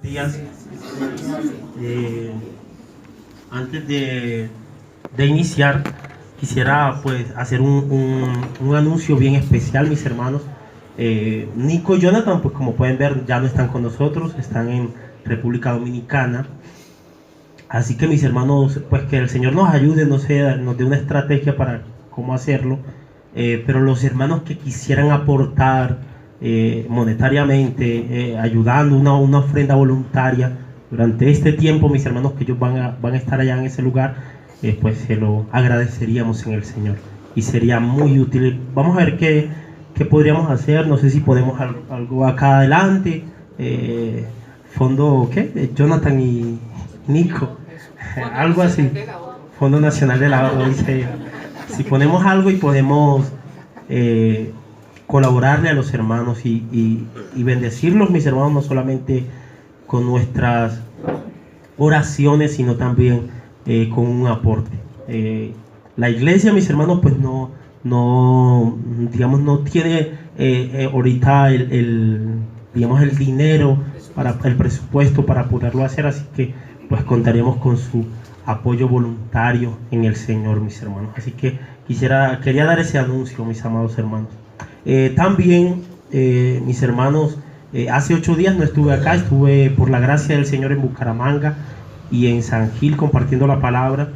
días. Antes de iniciar, quisiera pues hacer un anuncio bien especial, mis hermanos. Nico y Jonathan, pues como pueden ver, ya no están con nosotros, están en República Dominicana. Así que mis hermanos, pues que el Señor nos ayude, nos dé una estrategia para cómo hacerlo. Pero los hermanos que quisieran aportar monetariamente, ayudando, una ofrenda voluntaria durante este tiempo, mis hermanos, que ellos van a estar allá en ese lugar, pues se lo agradeceríamos en el Señor y sería muy útil. Vamos a ver qué podríamos hacer. No sé si podemos algo acá adelante, fondo, ¿qué? Jonathan y Nico, algo así, Fondo Nacional del Ahorro, dice. Si ponemos algo y podemos colaborarle a los hermanos y bendecirlos, mis hermanos, no solamente con nuestras oraciones, sino también con un aporte. La iglesia, mis hermanos, pues no tiene ahorita el dinero, para el presupuesto para poderlo hacer, así que pues contaremos con su apoyo voluntario en el Señor, mis hermanos. Así que quería dar ese anuncio, mis amados hermanos. También, mis hermanos, hace 8 días no estuve acá, estuve por la gracia del Señor en Bucaramanga y en San Gil compartiendo la palabra.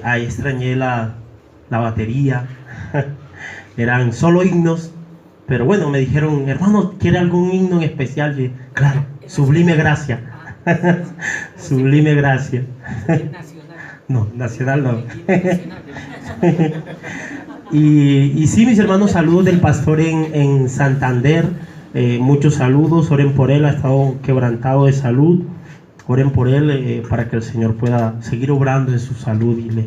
Ahí extrañé la batería, eran solo himnos, pero bueno, me dijeron, hermano, ¿quiere algún himno en especial? Y, claro, Sublime Gracia. Sublime Gracia. No, nacional no. Y sí, mis hermanos, saludos del pastor en Santander. Muchos saludos, oren por él, ha estado quebrantado de salud. Oren por él para que el Señor pueda seguir obrando en su salud y le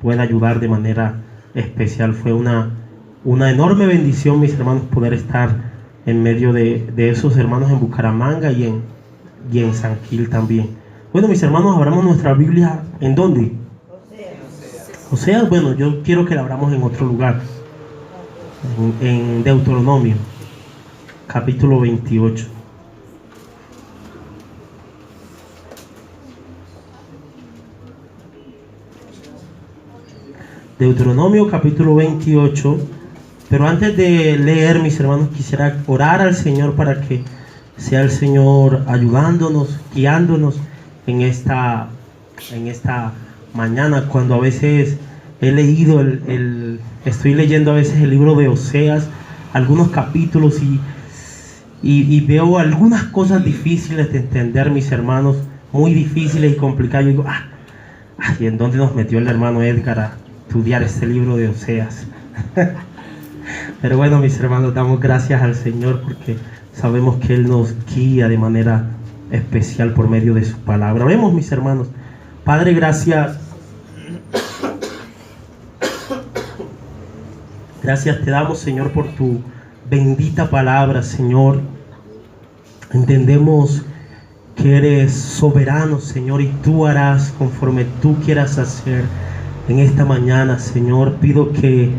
pueda ayudar de manera especial. Fue una enorme bendición, mis hermanos, poder estar en medio de esos hermanos en Bucaramanga y en San Gil también. Bueno, mis hermanos, abramos nuestra Biblia. ¿En dónde? Oseas. Bueno, yo quiero que la abramos en otro lugar, en Deuteronomio, capítulo 28. Deuteronomio, capítulo 28. Pero antes de leer, mis hermanos, quisiera orar al Señor para que sea el Señor ayudándonos, guiándonos en esta mañana. Cuando a veces he leído estoy leyendo a veces el libro de Oseas, algunos capítulos y veo algunas cosas difíciles de entender, mis hermanos, muy difíciles y complicadas. Yo digo, ¿y en dónde nos metió el hermano Edgar a estudiar este libro de Oseas? Pero bueno, mis hermanos, damos gracias al Señor porque sabemos que Él nos guía de manera especial por medio de su palabra. Oremos, mis hermanos. Padre, gracias. Gracias te damos, Señor, por tu bendita palabra, Señor. Entendemos que eres soberano, Señor, y tú harás conforme tú quieras hacer en esta mañana, Señor. Pido que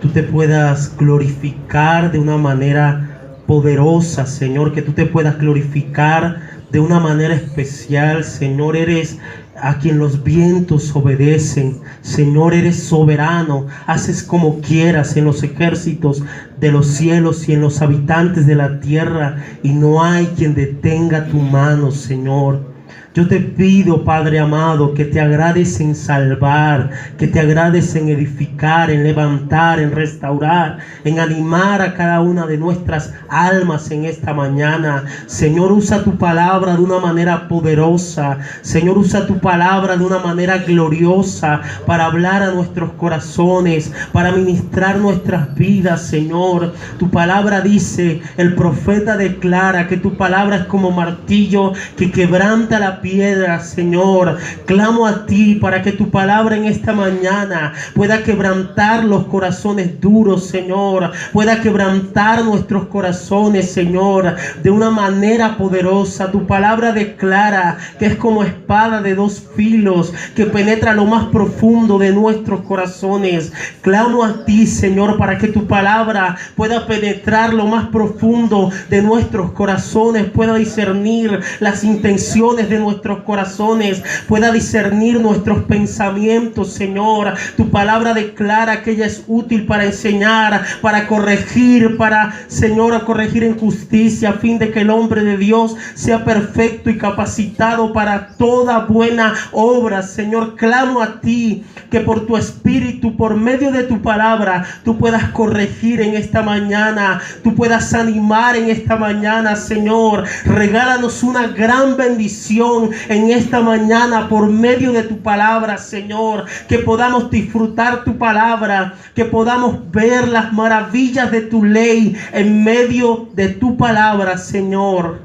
tú te puedas glorificar de una manera poderosa, Señor, que tú te puedas glorificar de una manera especial, Señor. Eres a quien los vientos obedecen, Señor. Eres soberano, haces como quieras en los ejércitos de los cielos y en los habitantes de la tierra, y no hay quien detenga tu mano, Señor. Yo te pido, Padre amado, que te agrades en salvar, que te agrades en edificar, en levantar, en restaurar, en animar a cada una de nuestras almas en esta mañana. Señor, usa tu palabra de una manera poderosa. Señor, usa tu palabra de una manera gloriosa para hablar a nuestros corazones, para ministrar nuestras vidas, Señor. Tu palabra dice, el profeta declara que tu palabra es como martillo que quebranta la piedra, Señor. Clamo a ti para que tu palabra en esta mañana pueda quebrantar los corazones duros, Señor. Pueda quebrantar nuestros corazones, Señor, de una manera poderosa. Tu palabra declara que es como espada de dos filos que penetra lo más profundo de nuestros corazones. Clamo a ti, Señor, para que tu palabra pueda penetrar lo más profundo de nuestros corazones, pueda discernir las intenciones de nuestros corazones, pueda discernir nuestros pensamientos, Señor. Tu palabra declara que ella es útil para enseñar, para corregir, para, Señor, corregir en justicia, a fin de que el hombre de Dios sea perfecto y capacitado para toda buena obra. Señor, clamo a ti que por tu Espíritu, por medio de tu palabra, tú puedas corregir en esta mañana, tú puedas animar en esta mañana, Señor. Regálanos una gran bendición en esta mañana por medio de tu palabra, Señor. Que podamos disfrutar tu palabra, que podamos ver las maravillas de tu ley en medio de tu palabra, Señor.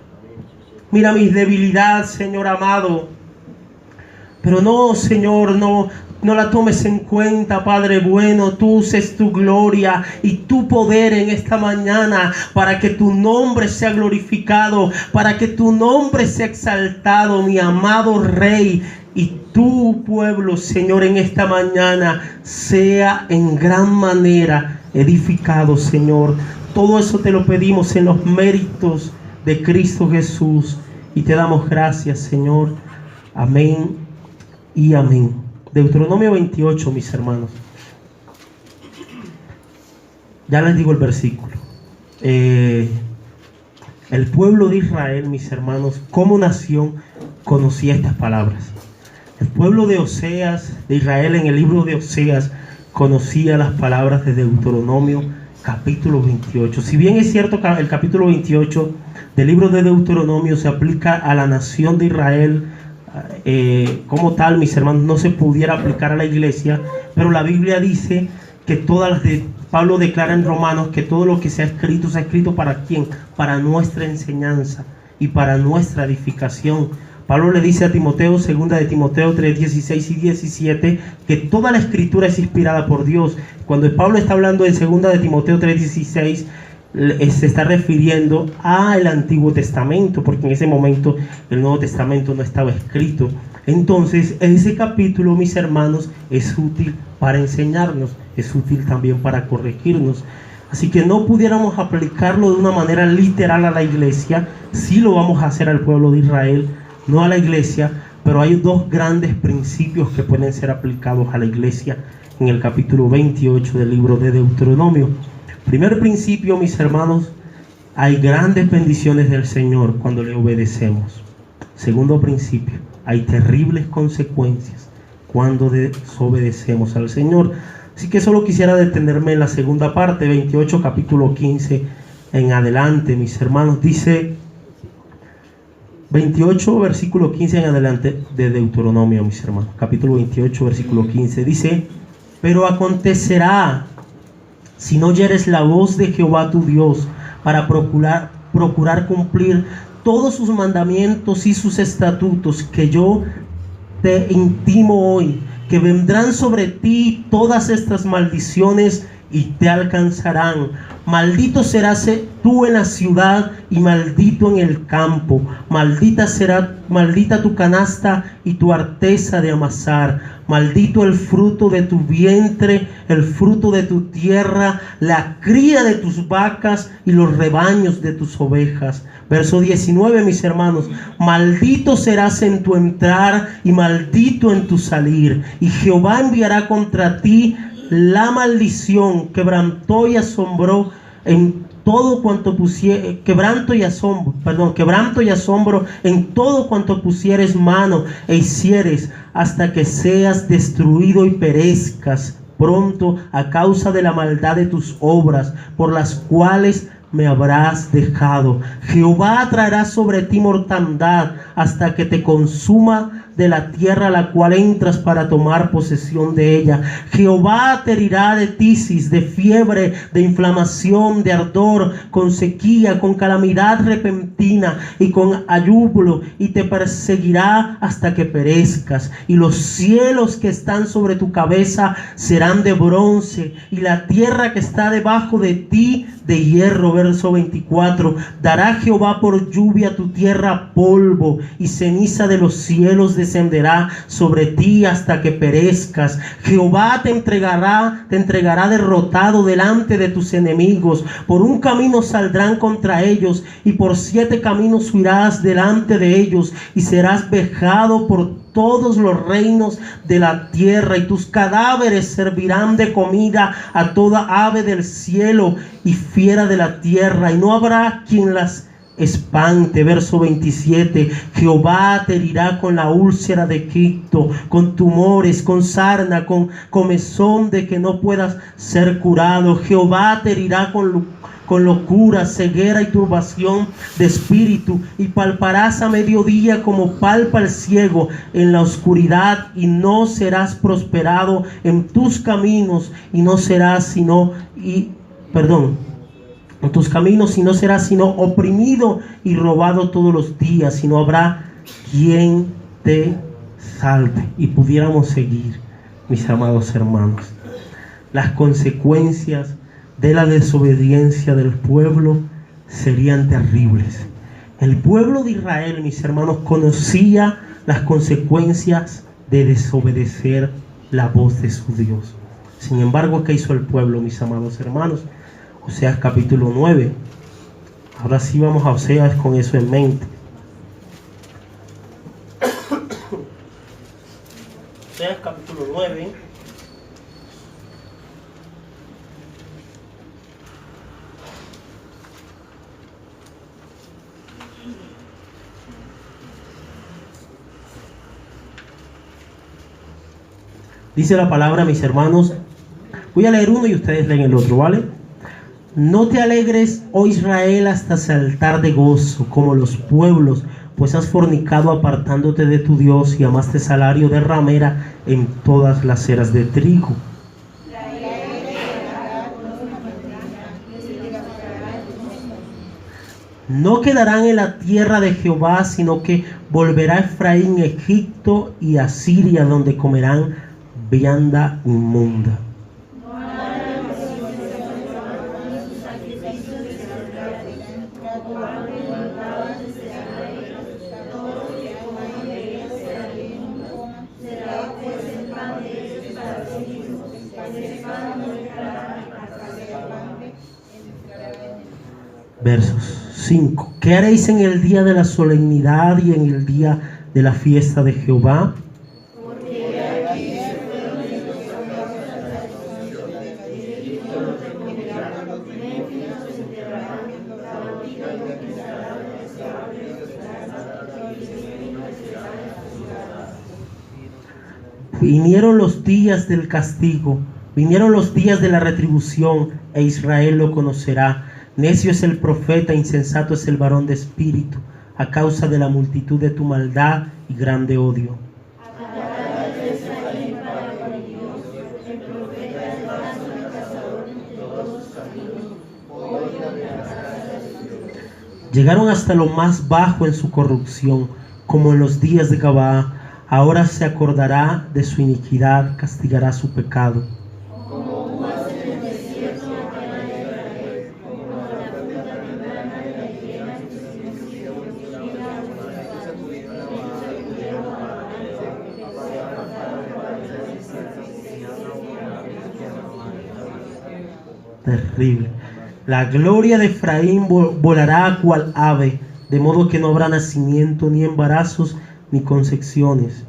Mira mis debilidades, Señor amado. Pero no, Señor, no la tomes en cuenta, Padre bueno. Tú uses tu gloria y tu poder en esta mañana para que tu nombre sea glorificado, para que tu nombre sea exaltado, mi amado Rey. Y tu pueblo, Señor, en esta mañana sea en gran manera edificado, Señor. Todo eso te lo pedimos en los méritos de Cristo Jesús. Y te damos gracias, Señor. Amén y amén. Deuteronomio 28, mis hermanos. Ya les digo el versículo. El pueblo de Israel, mis hermanos, como nación, conocía estas palabras. El pueblo de Oseas, de Israel, en el libro de Oseas, conocía las palabras de Deuteronomio capítulo 28. Si bien es cierto que el capítulo 28 del libro de Deuteronomio se aplica a la nación de Israel, como tal, mis hermanos, no se pudiera aplicar a la iglesia, pero la Biblia dice que todas las de Pablo declara en Romanos que todo lo que se ha escrito para ¿quién? Para nuestra enseñanza y para nuestra edificación. Pablo le dice a Timoteo, 2 de Timoteo 3, 16 y 17, que toda la escritura es inspirada por Dios. Cuando Pablo está hablando en 2 de Timoteo 3, 16, se está refiriendo al Antiguo Testamento, porque en ese momento el Nuevo Testamento no estaba escrito. Entonces, ese capítulo, mis hermanos, es útil para enseñarnos, es útil también para corregirnos. Así que no pudiéramos aplicarlo de una manera literal a la iglesia. Sí lo vamos a hacer al pueblo de Israel, no a la iglesia, pero hay dos grandes principios que pueden ser aplicados a la iglesia en el capítulo 28 del libro de Deuteronomio. Primer principio, mis hermanos, hay grandes bendiciones del Señor cuando le obedecemos. Segundo principio, hay terribles consecuencias cuando desobedecemos al Señor. Así que solo quisiera detenerme en la segunda parte, 28, capítulo 15 en adelante, mis hermanos. Dice 28, versículo 15 en adelante de Deuteronomio, mis hermanos. Capítulo 28, versículo 15. Dice: pero acontecerá, si no oyeres la voz de Jehová tu Dios, para procurar cumplir todos sus mandamientos y sus estatutos que yo te intimo hoy, que vendrán sobre ti todas estas maldiciones y te alcanzarán. Maldito serás tú en la ciudad y maldito en el campo. Maldita tu canasta y tu arteza de amasar. Maldito el fruto de tu vientre, el fruto de tu tierra, la cría de tus vacas y los rebaños de tus ovejas. Verso 19, mis hermanos: maldito serás en tu entrar y maldito en tu salir. Y Jehová enviará contra ti la maldición, quebrantó y asombró en todo cuanto quebranto y asombro en todo cuanto pusieres mano e hicieres, hasta que seas destruido y perezcas pronto a causa de la maldad de tus obras, por las cuales me habrás dejado. Jehová traerá sobre ti mortandad hasta que te consuma de la tierra a la cual entras para tomar posesión de ella. Jehová te herirá de tisis, de fiebre, de inflamación, de ardor, con sequía, con calamidad repentina y con ayublo, y te perseguirá hasta que perezcas. Y los cielos que están sobre tu cabeza serán de bronce, y la tierra que está debajo de ti de hierro. Verso 24. Dará Jehová por lluvia tu tierra polvo, y ceniza de los cielos descenderá sobre ti hasta que perezcas. Jehová te entregará derrotado delante de tus enemigos. Por un camino saldrán contra ellos, y por 7 caminos huirás delante de ellos, y serás vejado por todos los reinos de la tierra, y tus cadáveres servirán de comida a toda ave del cielo y fiera de la tierra, y no habrá quien las espante. Verso 27. Jehová te herirá con la úlcera de Egipto, con tumores, con sarna, con comezón de que no puedas ser curado. Jehová te herirá con locura, ceguera y turbación de espíritu, y palparás a mediodía como palpa el ciego en la oscuridad, y no serás prosperado en tus caminos, y no serás en tus caminos, y no serás sino oprimido y robado todos los días, y no habrá quien te salve. Y pudiéramos seguir, mis amados hermanos. Las consecuencias de la desobediencia del pueblo serían terribles. El pueblo de Israel, mis hermanos, conocía las consecuencias de desobedecer la voz de su Dios. Sin embargo, ¿qué hizo el pueblo, mis amados hermanos? Oseas capítulo 9. Ahora sí vamos a Oseas con eso en mente. Oseas capítulo 9. Dice la palabra, mis hermanos. Voy a leer uno y ustedes leen el otro, ¿vale? No te alegres, oh Israel, hasta saltar de gozo como los pueblos, pues has fornicado apartándote de tu Dios, y amaste salario de ramera en todas las eras de trigo. No quedarán en la tierra de Jehová, sino que volverá Efraín, Egipto y Asiria, donde comerán vianda inmunda. Versos 5. ¿Qué haréis en el día de la solemnidad y en el día de la fiesta de Jehová? Vinieron los días del castigo, vinieron los días de la retribución, e Israel lo conocerá. Necio es el profeta, insensato es el varón de espíritu, a causa de la multitud de tu maldad y grande odio. Llegaron hasta lo más bajo en su corrupción, como en los días de Gabaa. Ahora se acordará de su iniquidad, castigará su pecado. Terrible. La gloria de Efraín volará cual ave, de modo que no habrá nacimiento, ni embarazos, ni concepciones.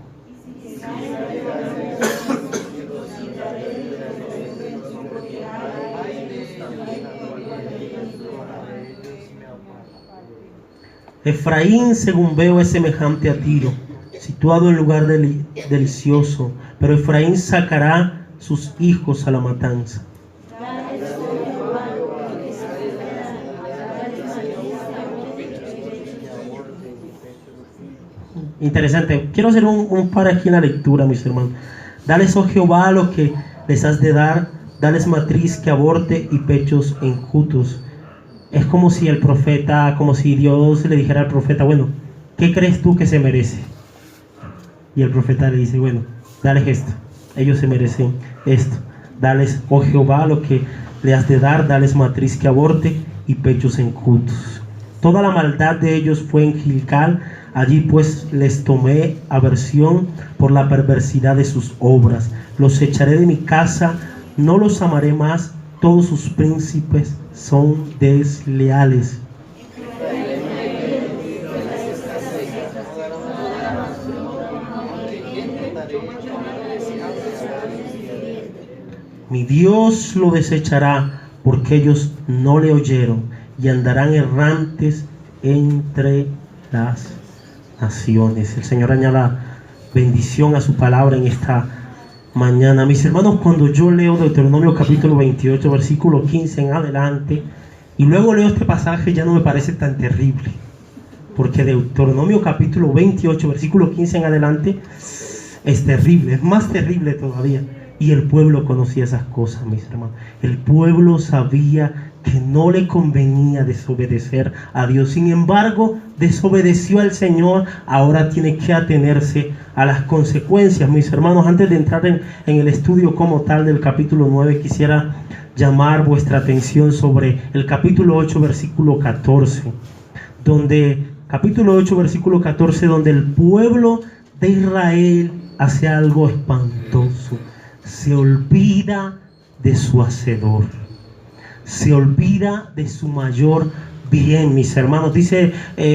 Efraín, según veo, es semejante a Tiro, situado en lugar delicioso, pero Efraín sacará sus hijos a la matanza. interesante. Quiero hacer un par aquí en la lectura, mis hermanos. Dales, oh Jehová, lo que les has de dar. Dales matriz que aborte y pechos enjutos. Es como si el profeta, como si Dios le dijera al profeta, bueno, ¿qué crees tú que se merece? Y el profeta le dice, bueno, dales esto. Ellos se merecen esto. Dales, oh Jehová, lo que le has de dar. Dales matriz que aborte y pechos enjutos. Toda la maldad de ellos fue en Gilgal. Allí pues les tomé aversión por la perversidad de sus obras. Los echaré de mi casa, no los amaré más. Todos sus príncipes son desleales. Mi Dios lo desechará porque ellos no le oyeron y andarán errantes entre las naciones. El Señor añada bendición a su palabra en esta mañana. Mis hermanos, cuando yo leo Deuteronomio capítulo 28, versículo 15 en adelante, y luego leo este pasaje, ya no me parece tan terrible, porque Deuteronomio capítulo 28, versículo 15 en adelante, es terrible, es más terrible todavía. Y el pueblo conocía esas cosas, mis hermanos. El pueblo sabía que no le convenía desobedecer a Dios. Sin embargo, desobedeció al Señor. Ahora tiene que atenerse a las consecuencias. Mis hermanos, antes de entrar en el estudio como tal del capítulo 9, quisiera llamar vuestra atención sobre el capítulo 8, versículo 14. Capítulo 8, versículo 14, donde el pueblo de Israel hace algo espantoso. Se olvida de su hacedor, se olvida de su mayor bien, mis hermanos. Dice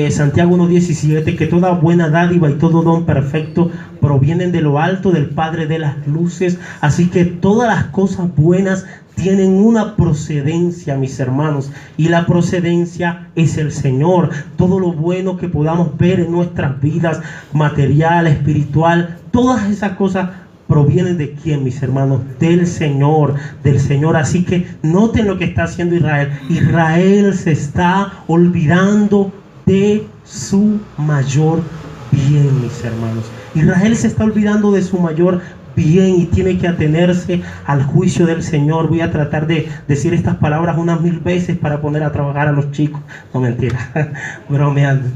Santiago 1:17 que toda buena dádiva y todo don perfecto provienen de lo alto, del Padre de las luces. Así que todas las cosas buenas tienen una procedencia, mis hermanos, y la procedencia es el Señor. Todo lo bueno que podamos ver en nuestras vidas, material, espiritual, todas esas cosas provienen de quién, mis hermanos, del Señor, del Señor. Así que noten lo que está haciendo Israel. Israel se está olvidando de su mayor bien, mis hermanos. Israel se está olvidando de su mayor bien y tiene que atenerse al juicio del Señor. Voy a tratar de decir estas palabras unas 1000 veces para poner a trabajar a los chicos. No, mentira, bromeando.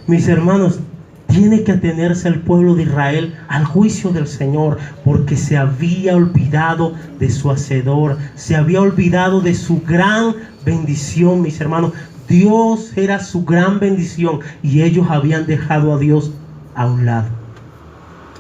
Mis hermanos, tiene que atenerse el pueblo de Israel al juicio del Señor, porque se había olvidado de su hacedor, se había olvidado de su gran bendición, mis hermanos. Dios era su gran bendición y ellos habían dejado a Dios a un lado.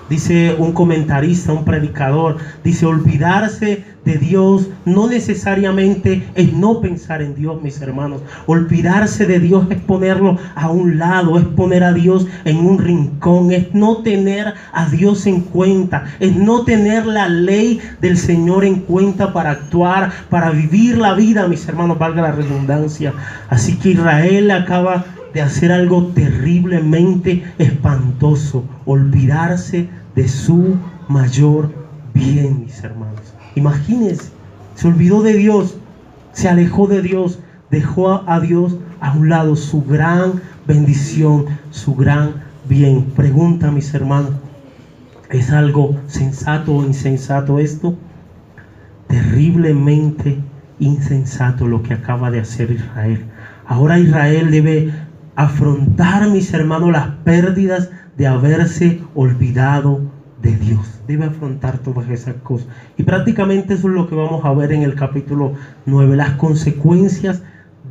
Dice un comentarista, un predicador, dice: olvidarse de Dios no necesariamente es no pensar en Dios, mis hermanos. Olvidarse de Dios es ponerlo a un lado, es poner a Dios en un rincón, es no tener a Dios en cuenta, es no tener la ley del Señor en cuenta para actuar, para vivir la vida, mis hermanos, valga la redundancia. Así que Israel acaba de hacer algo terriblemente espantoso: olvidarse de su mayor bien, mis hermanos. Imagínense, se olvidó de Dios, se alejó de Dios, dejó a Dios a un lado, su gran bendición, su gran bien. Pregunta, mis hermanos, ¿es algo sensato o insensato esto? Terriblemente insensato lo que acaba de hacer Israel. Ahora Israel debe afrontar, mis hermanos, las pérdidas de haberse olvidado de Dios. Debe afrontar todas esas cosas. Y prácticamente eso es lo que vamos a ver en el capítulo 9. Las consecuencias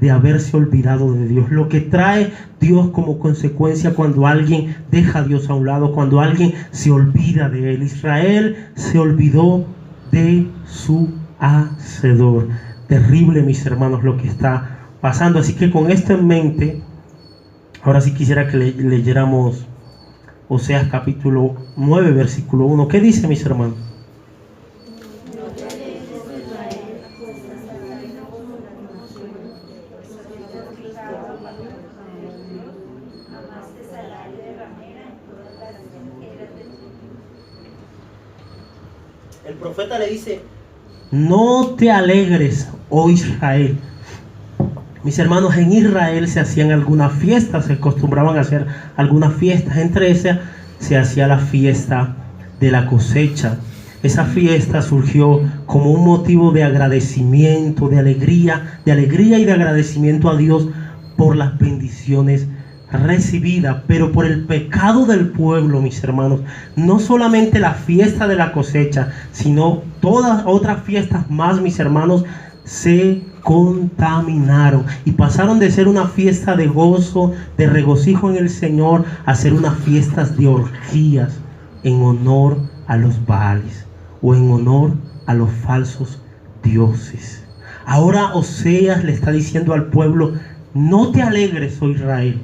de haberse olvidado de Dios. Lo que trae Dios como consecuencia cuando alguien deja a Dios a un lado, cuando alguien se olvida de Él. Israel se olvidó de su hacedor. Terrible, mis hermanos, lo que está pasando. Así que con esto en mente, ahora sí quisiera que leyéramos Oseas capítulo 9, versículo 1. ¿Qué dice, mis hermanos? El profeta le dice: no te alegres, oh Israel, Mis hermanos, en Israel se hacían algunas fiestas, se acostumbraban a hacer algunas fiestas. Entre esas se hacía la fiesta de la cosecha. Esa fiesta surgió como un motivo de agradecimiento, de alegría y de agradecimiento a Dios por las bendiciones recibidas. Pero por el pecado del pueblo, mis hermanos, no solamente la fiesta de la cosecha, sino todas otras fiestas más, mis hermanos, se contaminaron y pasaron de ser una fiesta de gozo, de regocijo en el Señor, a ser unas fiestas de orgías en honor a los Baales o en honor a los falsos dioses. Ahora Oseas le está diciendo al pueblo: no te alegres, oh Israel.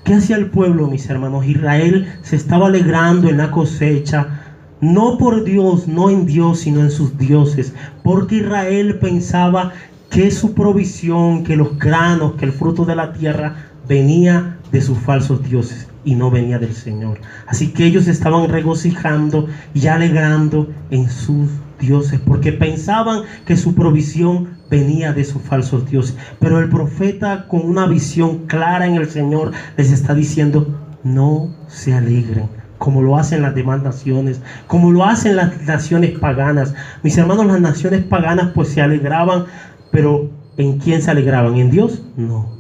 ¿Qué hacía el pueblo, mis hermanos? Israel se estaba alegrando en la cosecha, no por Dios, no en Dios, sino en sus dioses, porque Israel pensaba que su provisión, que los granos, que el fruto de la tierra venía de sus falsos dioses y no venía del Señor. Así que ellos estaban regocijando y alegrando en sus dioses, porque pensaban que su provisión venía de sus falsos dioses. Pero el profeta, con una visión clara en el Señor, les está diciendo: no se alegren, como lo hacen las demás naciones, como lo hacen las naciones paganas. Mis hermanos, las naciones paganas pues se alegraban, pero ¿en quién se alegraban? ¿En Dios? No.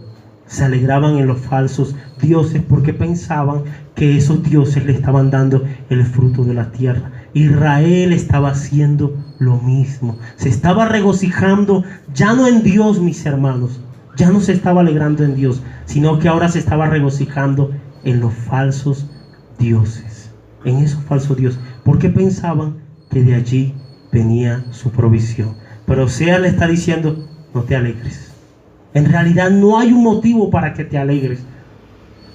Se alegraban en los falsos dioses, porque pensaban que esos dioses le estaban dando el fruto de la tierra. Israel estaba haciendo lo mismo. Se estaba regocijando ya no en Dios, mis hermanos. Ya no se estaba alegrando en Dios, sino que ahora se estaba regocijando en los falsos dioses, en esos falsos dioses, porque pensaban que de allí venía su provisión. Pero Oseas le está diciendo: no te alegres. En realidad no hay un motivo para que te alegres,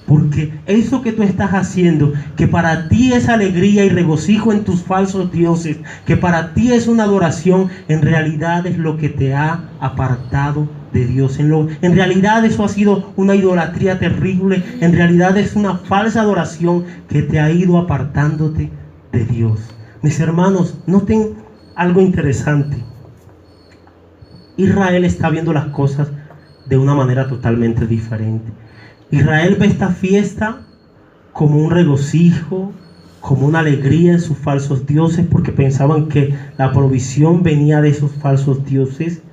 porque eso que tú estás haciendo, que para ti es alegría y regocijo en tus falsos dioses, que para ti es una adoración, en realidad es lo que te ha apartado de Dios. En realidad eso ha sido una idolatría terrible. En realidad es una falsa adoración que te ha ido apartándote de Dios. Mis hermanos, noten algo interesante. Israel está viendo las cosas de una manera totalmente diferente. Israel ve esta fiesta como un regocijo, como una alegría en sus falsos dioses, porque pensaban que la provisión venía de esos falsos dioses.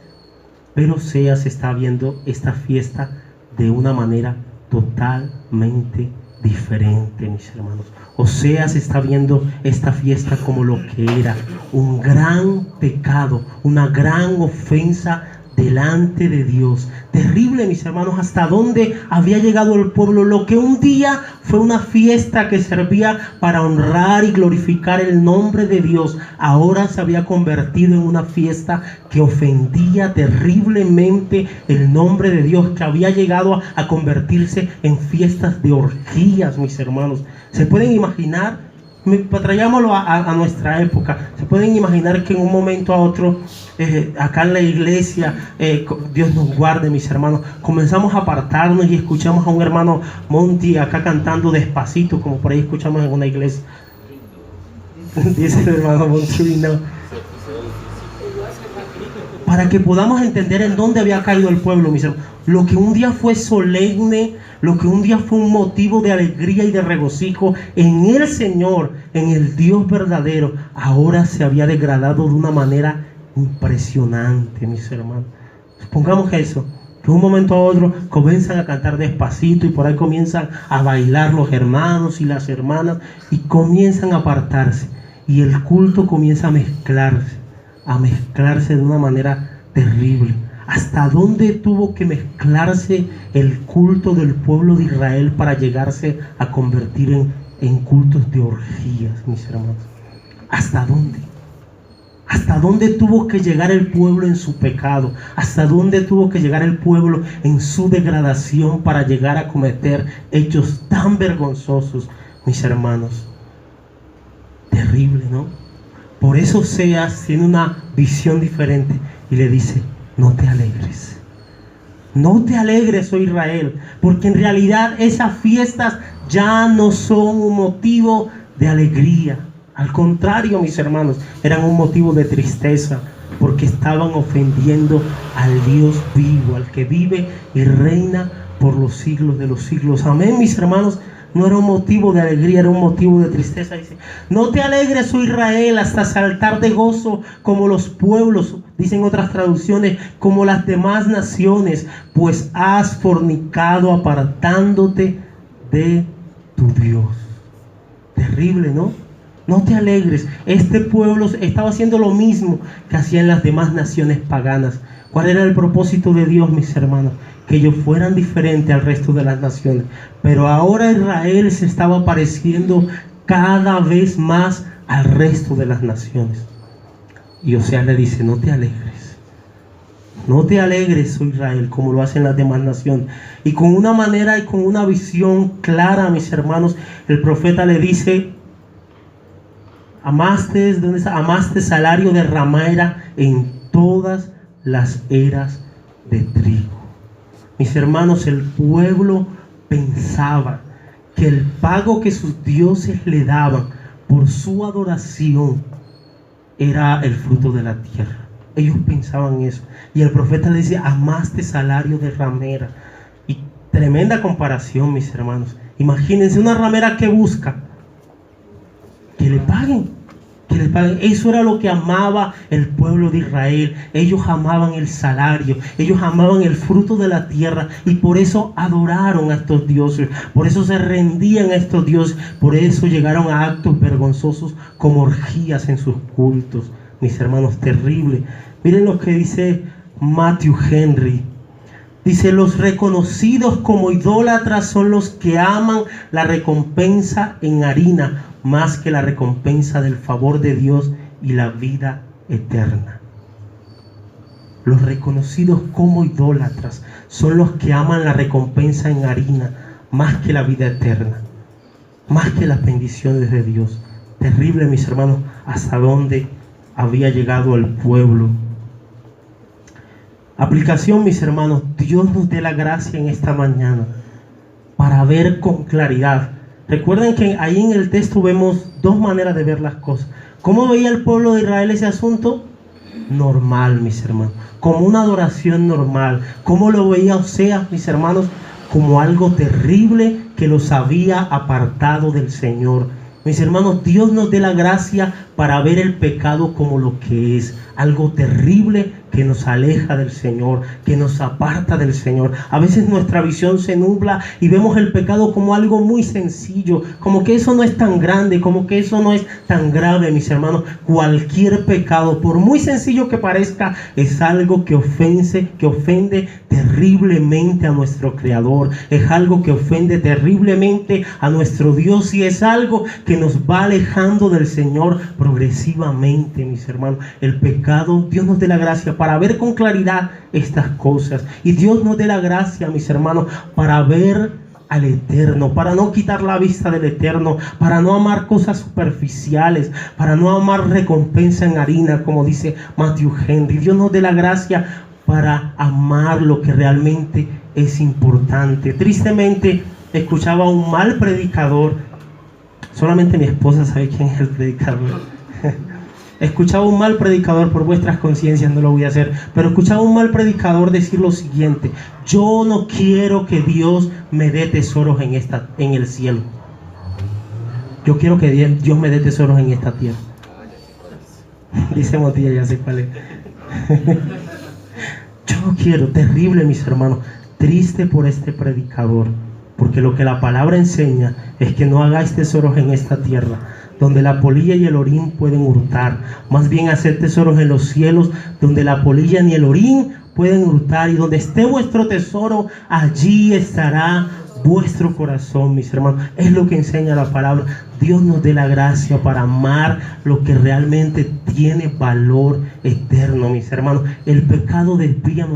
Pero Oseas está viendo esta fiesta de una manera totalmente diferente, mis hermanos. Oseas está viendo esta fiesta como lo que era: un gran pecado, una gran ofensa delante de Dios. Terrible, mis hermanos, hasta dónde había llegado el pueblo. Lo que un día fue una fiesta que servía para honrar y glorificar el nombre de Dios, ahora se había convertido en una fiesta que ofendía terriblemente el nombre de Dios, que había llegado a convertirse en fiestas de orgías, mis hermanos. ¿Se pueden imaginar? Trayámoslo a nuestra época. Se pueden imaginar que en un momento a otro, acá en la iglesia, Dios nos guarde, mis hermanos, comenzamos a apartarnos y escuchamos a un hermano Monty acá cantando despacito, como por ahí escuchamos en una iglesia. Dice el hermano Monty, no. Para que podamos entender en dónde había caído el pueblo, mis hermanos. Lo que un día fue solemne, lo que un día fue un motivo de alegría y de regocijo en el Señor, en el Dios verdadero, ahora se había degradado de una manera impresionante, mis hermanos. Supongamos eso, que de un momento a otro comienzan a cantar despacito y por ahí comienzan a bailar los hermanos y las hermanas y comienzan a apartarse, y el culto comienza a mezclarse de una manera terrible. ¿Hasta dónde tuvo que mezclarse el culto del pueblo de Israel para llegarse a convertir en cultos de orgías, mis hermanos? ¿Hasta dónde? ¿Hasta dónde tuvo que llegar el pueblo en su pecado? ¿Hasta dónde tuvo que llegar el pueblo en su degradación para llegar a cometer hechos tan vergonzosos, mis hermanos? Terrible, ¿no? Por eso Oseas tiene una visión diferente y le dice: no te alegres. No te alegres, oh Israel, porque en realidad esas fiestas ya no son un motivo de alegría. Al contrario, mis hermanos, eran un motivo de tristeza. porque estaban ofendiendo al Dios vivo, al que vive y reina por los siglos de los siglos. Amén, mis hermanos. No era un motivo de alegría, era un motivo de tristeza. Dice: no te alegres, oh Israel, hasta saltar de gozo como los pueblos, dicen otras traducciones, como las demás naciones, pues has fornicado apartándote de tu Dios. Terrible, ¿no? No te alegres. Este pueblo estaba haciendo lo mismo que hacían las demás naciones paganas. ¿Cuál era el propósito de Dios, mis hermanos? Que ellos fueran diferentes al resto de las naciones. Pero ahora Israel se estaba pareciendo cada vez más al resto de las naciones. Y Oseas le dice: no te alegres. No te alegres, oh Israel, como lo hacen las demás naciones. Y con una manera y con una visión clara, mis hermanos, el profeta le dice: amaste salario de ramera en todas las eras de trigo. Mis hermanos, el pueblo pensaba que el pago que sus dioses le daban por su adoración era el fruto de la tierra. Ellos pensaban eso. Y el profeta le dice: amaste salario de ramera. Y tremenda comparación, mis hermanos. Imagínense una ramera que busca que le paguen. Que le paguen. Eso era lo que amaba el pueblo de Israel. Ellos amaban el salario, ellos amaban el fruto de la tierra, y por eso adoraron a estos dioses, por eso se rendían a estos dioses, por eso llegaron a actos vergonzosos como orgías en sus cultos. Mis hermanos, terrible. Miren lo que dice Matthew Henry. Dice: los reconocidos como idólatras son los que aman la recompensa en harina más que la recompensa del favor de Dios y la vida eterna. Los reconocidos como idólatras son los que aman la recompensa en harina más que la vida eterna, más que las bendiciones de Dios. Terrible, mis hermanos, hasta dónde había llegado el pueblo. Aplicación, mis hermanos: Dios nos dé la gracia en esta mañana para ver con claridad. Recuerden que ahí en el texto vemos dos maneras de ver las cosas. ¿Cómo veía el pueblo de Israel ese asunto? Normal, mis hermanos, como una adoración normal. ¿Cómo lo veía Oseas, mis hermanos? Como algo terrible que los había apartado del Señor. Mis hermanos, Dios nos dé la gracia para ver el pecado como lo que es, algo terrible que nos aleja del Señor, que nos aparta del Señor. A veces nuestra visión se nubla y vemos el pecado como algo muy sencillo, como que eso no es tan grande, como que eso no es tan grave, mis hermanos. Cualquier pecado, por muy sencillo que parezca, es algo que ofende terriblemente a nuestro Creador, es algo que ofende terriblemente a nuestro Dios, y es algo que nos va alejando del Señor progresivamente, mis hermanos. El pecado, Dios nos dé la gracia para ver con claridad estas cosas, y Dios nos dé la gracia, mis hermanos, para ver al Eterno, para no quitar la vista del Eterno, para no amar cosas superficiales, para no amar recompensa en harina, como dice Matthew Henry. Dios nos dé la gracia para amar lo que realmente es importante. Tristemente, escuchaba a un mal predicador. Solamente mi esposa sabe quién es el predicador. Escuchaba un mal predicador, por vuestras conciencias no lo voy a hacer, pero escuchaba un mal predicador decir lo siguiente: yo no quiero que Dios me dé tesoros en el cielo. Yo quiero que Dios me dé tesoros en esta tierra. Dice Motilla, ya sé cuál es. Yo no quiero. Terrible, mis hermanos. Triste por este predicador, porque lo que la palabra enseña es que no hagáis tesoros en esta tierra, donde la polilla y el orín pueden hurtar. Más bien hacer tesoros en los cielos, donde la polilla ni el orín pueden hurtar, y donde esté vuestro tesoro, allí estará vuestro corazón, mis hermanos. Es lo que enseña la palabra. Dios nos dé la gracia para amar lo que realmente tiene valor eterno, mis hermanos. El pecado desvía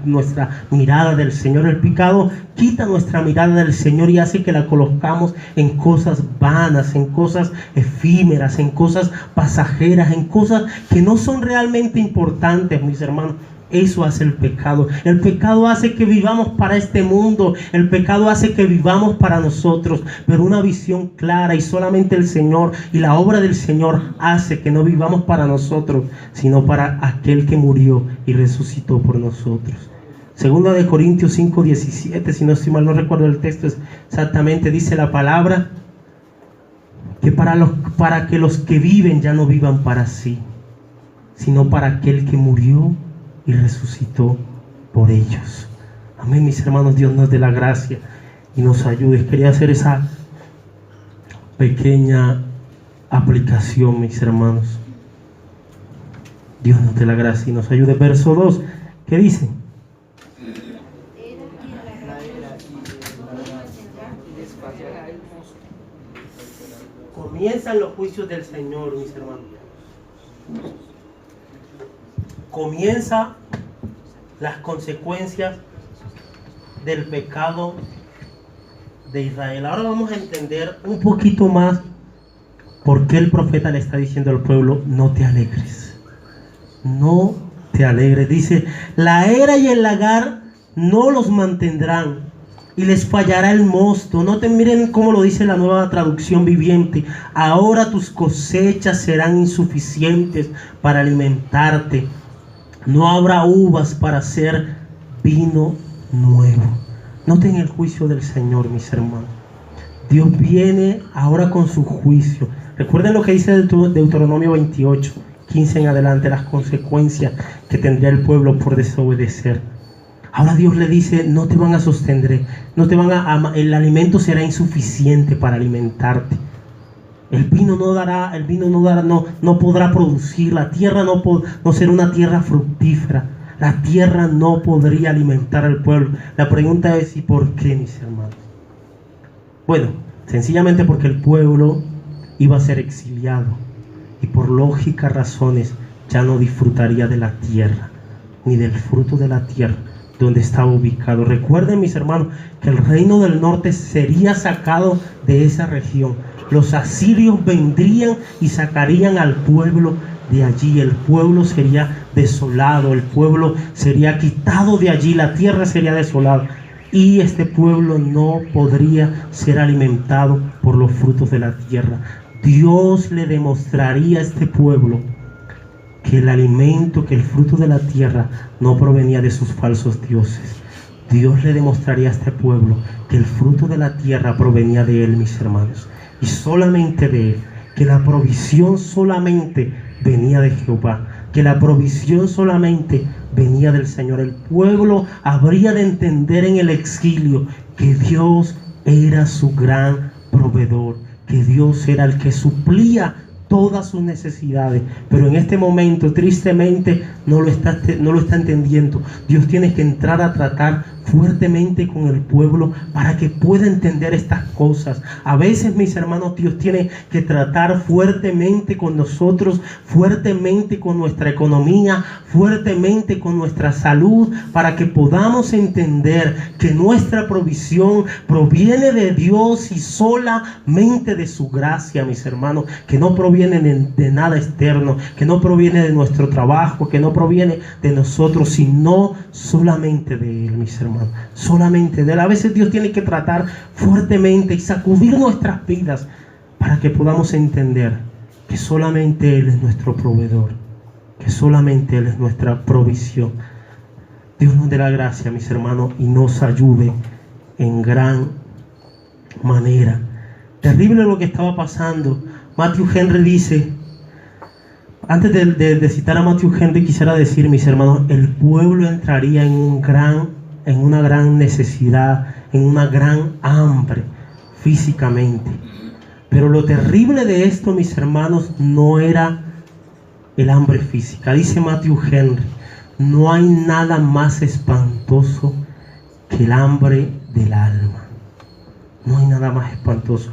nuestra mirada del Señor. El pecado quita nuestra mirada del Señor y hace que la colocamos en cosas vanas, en cosas efímeras, en cosas pasajeras, en cosas que no son realmente importantes, mis hermanos. Eso hace el pecado. El pecado hace que vivamos para este mundo. El pecado hace que vivamos para nosotros. Pero una visión clara y solamente el Señor y la obra del Señor hace que no vivamos para nosotros, sino para aquel que murió y resucitó por nosotros. Segunda de Corintios 5:17, si no estoy mal, no recuerdo el texto exactamente, dice la palabra que para que los que viven ya no vivan para sí, sino para aquel que murió y resucitó por ellos. Amén, mis hermanos. Dios nos dé la gracia y nos ayude. Quería hacer esa pequeña aplicación, mis hermanos. Dios nos dé la gracia y nos ayude. Verso 2, ¿qué dice? Comienzan los juicios del Señor, mis hermanos. Comienza las consecuencias del pecado de Israel. Ahora vamos a entender un poquito más por qué el profeta le está diciendo al pueblo: no te alegres, no te alegres. Dice: la era y el lagar no los mantendrán, y les fallará el mosto. No te miren cómo lo dice la Nueva Traducción Viviente. Ahora tus cosechas serán insuficientes para alimentarte. No habrá uvas para hacer vino nuevo. Noten el juicio del Señor, mis hermanos. Dios viene ahora con su juicio. Recuerden lo que dice Deuteronomio 28:15 en adelante, las consecuencias que tendría el pueblo por desobedecer. Ahora Dios le dice: no te van a sostener, el alimento será insuficiente para alimentarte. El vino no podrá producir, la tierra no será una tierra fructífera. La tierra no podría alimentar al pueblo. La pregunta es: ¿y por qué, mis hermanos? Bueno, sencillamente porque el pueblo iba a ser exiliado y por lógicas razones ya no disfrutaría de la tierra, ni del fruto de la tierra donde estaba ubicado. Recuerden, mis hermanos, que el reino del norte sería sacado de esa región. Los asirios vendrían y sacarían al pueblo de allí. El pueblo sería desolado, el pueblo sería quitado de allí, la tierra sería desolada, y este pueblo no podría ser alimentado por los frutos de la tierra. Dios le demostraría a este pueblo que el alimento, que el fruto de la tierra no provenía de sus falsos dioses. Dios le demostraría a este pueblo que el fruto de la tierra provenía de Él, mis hermanos, y solamente de Él, que la provisión solamente venía de Jehová, que la provisión solamente venía del Señor. El pueblo habría de entender en el exilio que Dios era su gran proveedor, que Dios era el que suplía todas sus necesidades, pero en este momento tristemente no lo está entendiendo. Dios tiene que entrar a tratar fuertemente con el pueblo para que pueda entender estas cosas. A veces, mis hermanos, Dios tiene que tratar fuertemente con nosotros, fuertemente con nuestra economía, fuertemente con nuestra salud, para que podamos entender que nuestra provisión proviene de Dios y solamente de su gracia, mis hermanos, que no proviene de nada externo, que no proviene de nuestro trabajo, que no proviene de nosotros, sino solamente de Él, mis hermanos, solamente de Él. A veces Dios tiene que tratar fuertemente y sacudir nuestras vidas para que podamos entender que solamente Él es nuestro proveedor, que solamente Él es nuestra provisión. Dios nos dé la gracia, mis hermanos, y nos ayude en gran manera. Terrible lo que estaba pasando. Matthew Henry dice, antes de citar a Matthew Henry, quisiera decir, mis hermanos, el pueblo entraría en una gran necesidad, en una gran hambre físicamente. Pero lo terrible de esto, mis hermanos, no era el hambre física. Dice Matthew Henry: no hay nada más espantoso que el hambre del alma. No hay nada más espantoso.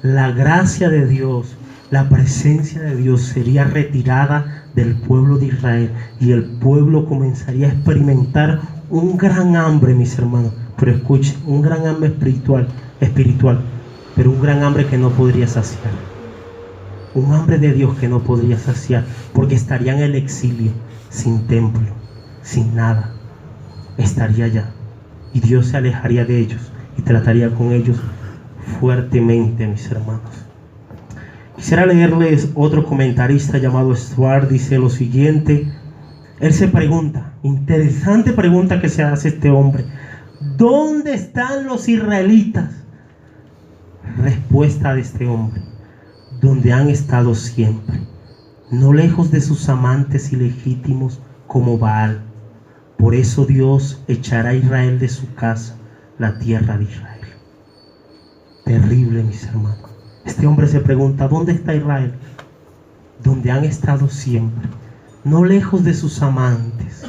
La gracia de Dios, la presencia de Dios sería retirada del pueblo de Israel y el pueblo comenzaría a experimentar un gran hambre, mis hermanos. Pero escuchen, un gran hambre espiritual, pero un gran hambre que no podría saciar. Un hambre de Dios que no podría saciar, porque estaría en el exilio, sin templo. sin nada, estaría allá. Y Dios se alejaría de ellos y trataría con ellos fuertemente, mis hermanos. Quisiera leerles otro comentarista llamado Stuart. Dice lo siguiente. Él se pregunta, interesante pregunta que se hace este hombre: ¿dónde están los israelitas? Respuesta de este hombre: donde han estado siempre, no lejos de sus amantes ilegítimos como Baal. Por eso Dios echará a Israel de su casa, la tierra de Israel. Terrible, mis hermanos. Este hombre se pregunta, ¿dónde está Israel? Donde han estado siempre, no lejos de sus amantes.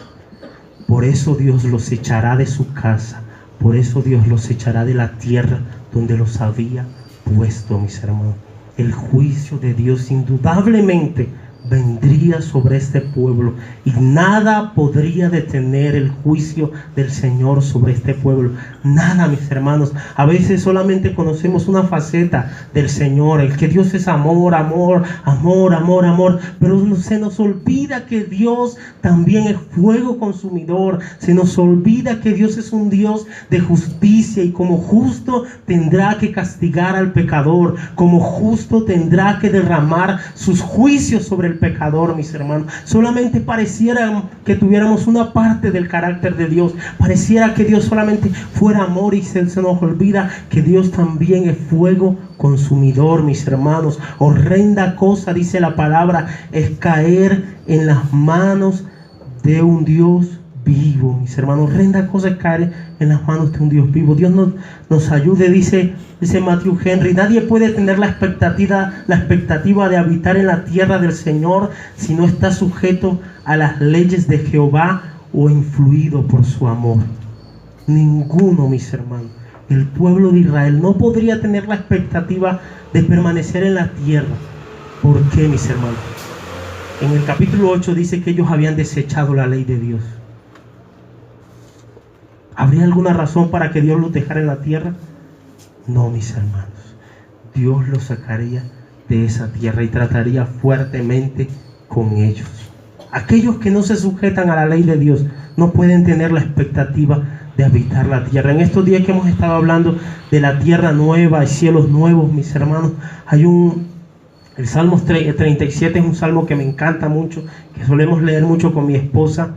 Por eso Dios los echará de su casa. Por eso Dios los echará de la tierra donde los había puesto, mis hermanos. El juicio de Dios indudablemente vendría sobre este pueblo, y nada podría detener el juicio del Señor sobre este pueblo. Nada, mis hermanos. A veces solamente conocemos una faceta del Señor, el que Dios es amor, amor, amor, amor, amor, pero se nos olvida que Dios también es fuego consumidor. Se nos olvida que Dios es un Dios de justicia, y como justo tendrá que castigar al pecador, como justo tendrá que derramar sus juicios sobre el pecador, mis hermanos. Solamente pareciera que tuviéramos una parte del carácter de Dios. Pareciera que Dios solamente fuera amor, y se nos olvida que Dios también es fuego consumidor, mis hermanos. Horrenda cosa, dice la palabra, es caer en las manos de un Dios vivo, mis hermanos. Horrenda cosa es caer en las manos de un Dios vivo. Dios nos ayude. Dice Matthew Henry: nadie puede tener la expectativa de habitar en la tierra del Señor si no está sujeto a las leyes de Jehová o influido por su amor. Ninguno, mis hermanos. El pueblo de Israel no podría tener la expectativa de permanecer en la tierra. ¿Por qué, mis hermanos? En el capítulo 8 dice que ellos habían desechado la ley de Dios. ¿Habría alguna razón para que Dios los dejara en la tierra? No, mis hermanos. Dios los sacaría de esa tierra y trataría fuertemente con ellos. Aquellos que no se sujetan a la ley de Dios no pueden tener la expectativa de habitar la tierra. En estos días que hemos estado hablando de la tierra nueva y cielos nuevos, mis hermanos, el Salmo 37 es un salmo que me encanta mucho, que solemos leer mucho con mi esposa.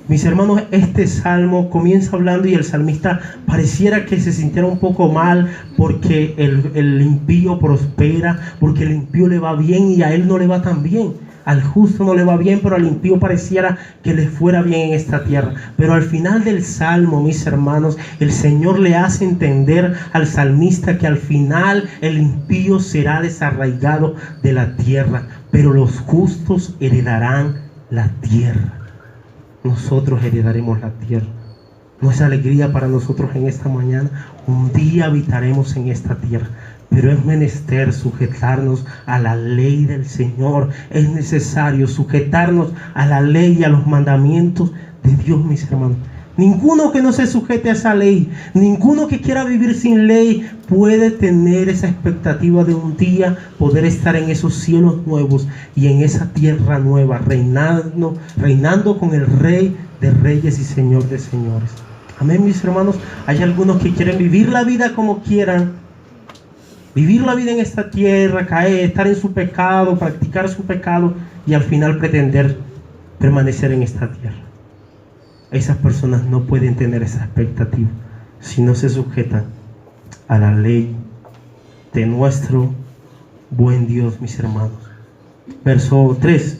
Mis hermanos, este salmo comienza hablando, y el salmista pareciera que se sintiera un poco mal porque el impío prospera, porque el impío le va bien y a él no le va tan bien. Al justo no le va bien, pero al impío pareciera que le fuera bien en esta tierra. Pero al final del salmo, mis hermanos, el Señor le hace entender al salmista que al final el impío será desarraigado de la tierra, pero los justos heredarán la tierra. Nosotros heredaremos la tierra. No es alegría para nosotros en esta mañana. Un día habitaremos en esta tierra, pero es menester sujetarnos a la ley del Señor. Es necesario sujetarnos a la ley y a los mandamientos de Dios, mis hermanos. Ninguno que no se sujete a esa ley, ninguno que quiera vivir sin ley, puede tener esa expectativa de un día poder estar en esos cielos nuevos y en esa tierra nueva, reinando con el Rey de Reyes y Señor de Señores. Amén, mis hermanos. Hay algunos que quieren vivir la vida como quieran, vivir la vida en esta tierra, estar en su pecado, practicar su pecado y al final pretender permanecer en esta tierra. Esas personas no pueden tener esa expectativa si no se sujetan a la ley de nuestro buen Dios, mis hermanos. Verso 3.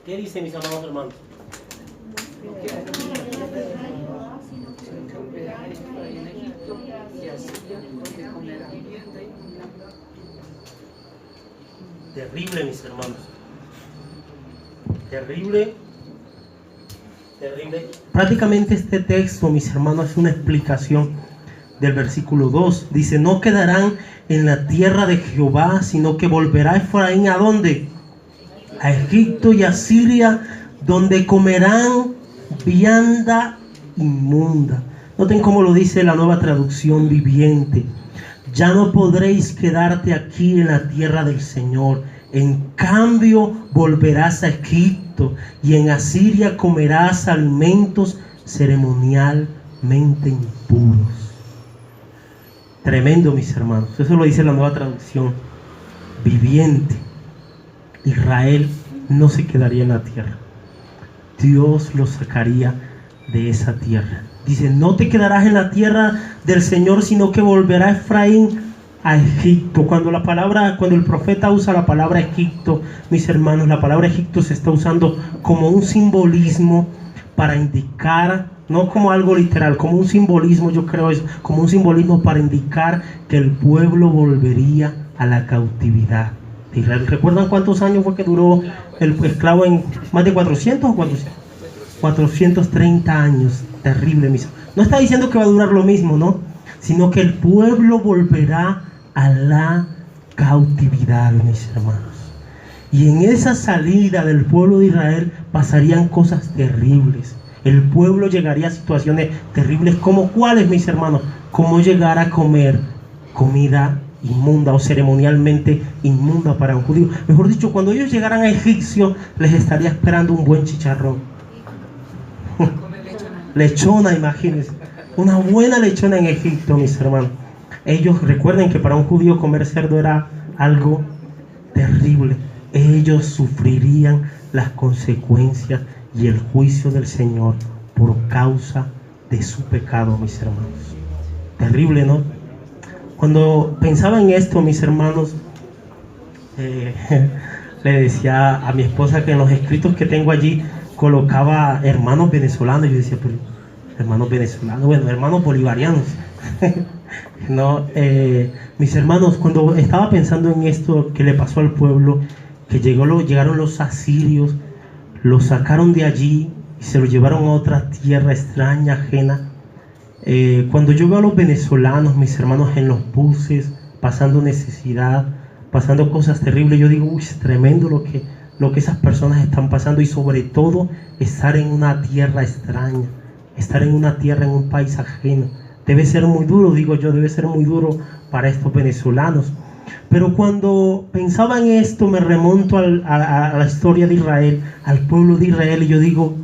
¿Qué dice, mis amados hermanos? Terrible, mis hermanos. Terrible, terrible. Prácticamente este texto, mis hermanos, es una explicación del versículo 2. Dice: no quedarán en la tierra de Jehová, sino que volverá Efraín ¿a dónde? A Egipto y a Siria, donde comerán vianda inmunda. Noten cómo lo dice la Nueva Traducción Viviente: ya no podréis quedarte aquí en la tierra del Señor. En cambio, volverás a Egipto y en Asiria comerás alimentos ceremonialmente impuros. Tremendo, mis hermanos. Eso lo dice la Nueva Traducción Viviente. Israel no se quedaría en la tierra. Dios lo sacaría de esa tierra. Dice, no te quedarás en la tierra del Señor, sino que volverá Efraín a Egipto. Cuando el profeta usa la palabra Egipto, mis hermanos, la palabra Egipto se está usando como un simbolismo para indicar, no como algo literal, como un simbolismo, yo creo es como un simbolismo para indicar que el pueblo volvería a la cautividad de Israel. ¿Recuerdan cuántos años fue que duró el esclavo? En más de 400 o 430 años. Terrible, mis hermanos. No está diciendo que va a durar lo mismo, ¿no? Sino que el pueblo volverá a la cautividad, mis hermanos. Y en esa salida del pueblo de Israel pasarían cosas terribles. El pueblo llegaría a situaciones terribles, como cuáles, mis hermanos, como llegar a comer comida inmunda o ceremonialmente inmunda para un judío. Mejor dicho, cuando ellos llegaran a Egipcio, les estaría esperando un buen chicharrón. Lechona, imagínense. Una buena lechona en Egipto, mis hermanos. Ellos recuerden que para un judío comer cerdo era algo terrible. Ellos sufrirían las consecuencias y el juicio del Señor por causa de su pecado, mis hermanos. Terrible, ¿no? Cuando pensaba en esto, mis hermanos, le decía a mi esposa que en los escritos que tengo allí colocaba hermanos venezolanos. Yo decía, pero hermanos venezolanos, bueno, hermanos bolivarianos. No, mis hermanos, cuando estaba pensando en esto que le pasó al pueblo, que llegaron los asirios, lo sacaron de allí y se lo llevaron a otra tierra extraña, ajena. Cuando yo veo a los venezolanos, mis hermanos, en los buses, pasando necesidad, pasando cosas terribles, yo digo, uy, es tremendo lo que esas personas están pasando, y sobre todo estar en una tierra extraña, estar en una tierra, en un país ajeno. Debe ser muy duro, digo yo, debe ser muy duro para estos venezolanos. Pero cuando pensaba en esto, me remonto a la historia de Israel, al pueblo de Israel, y yo digo,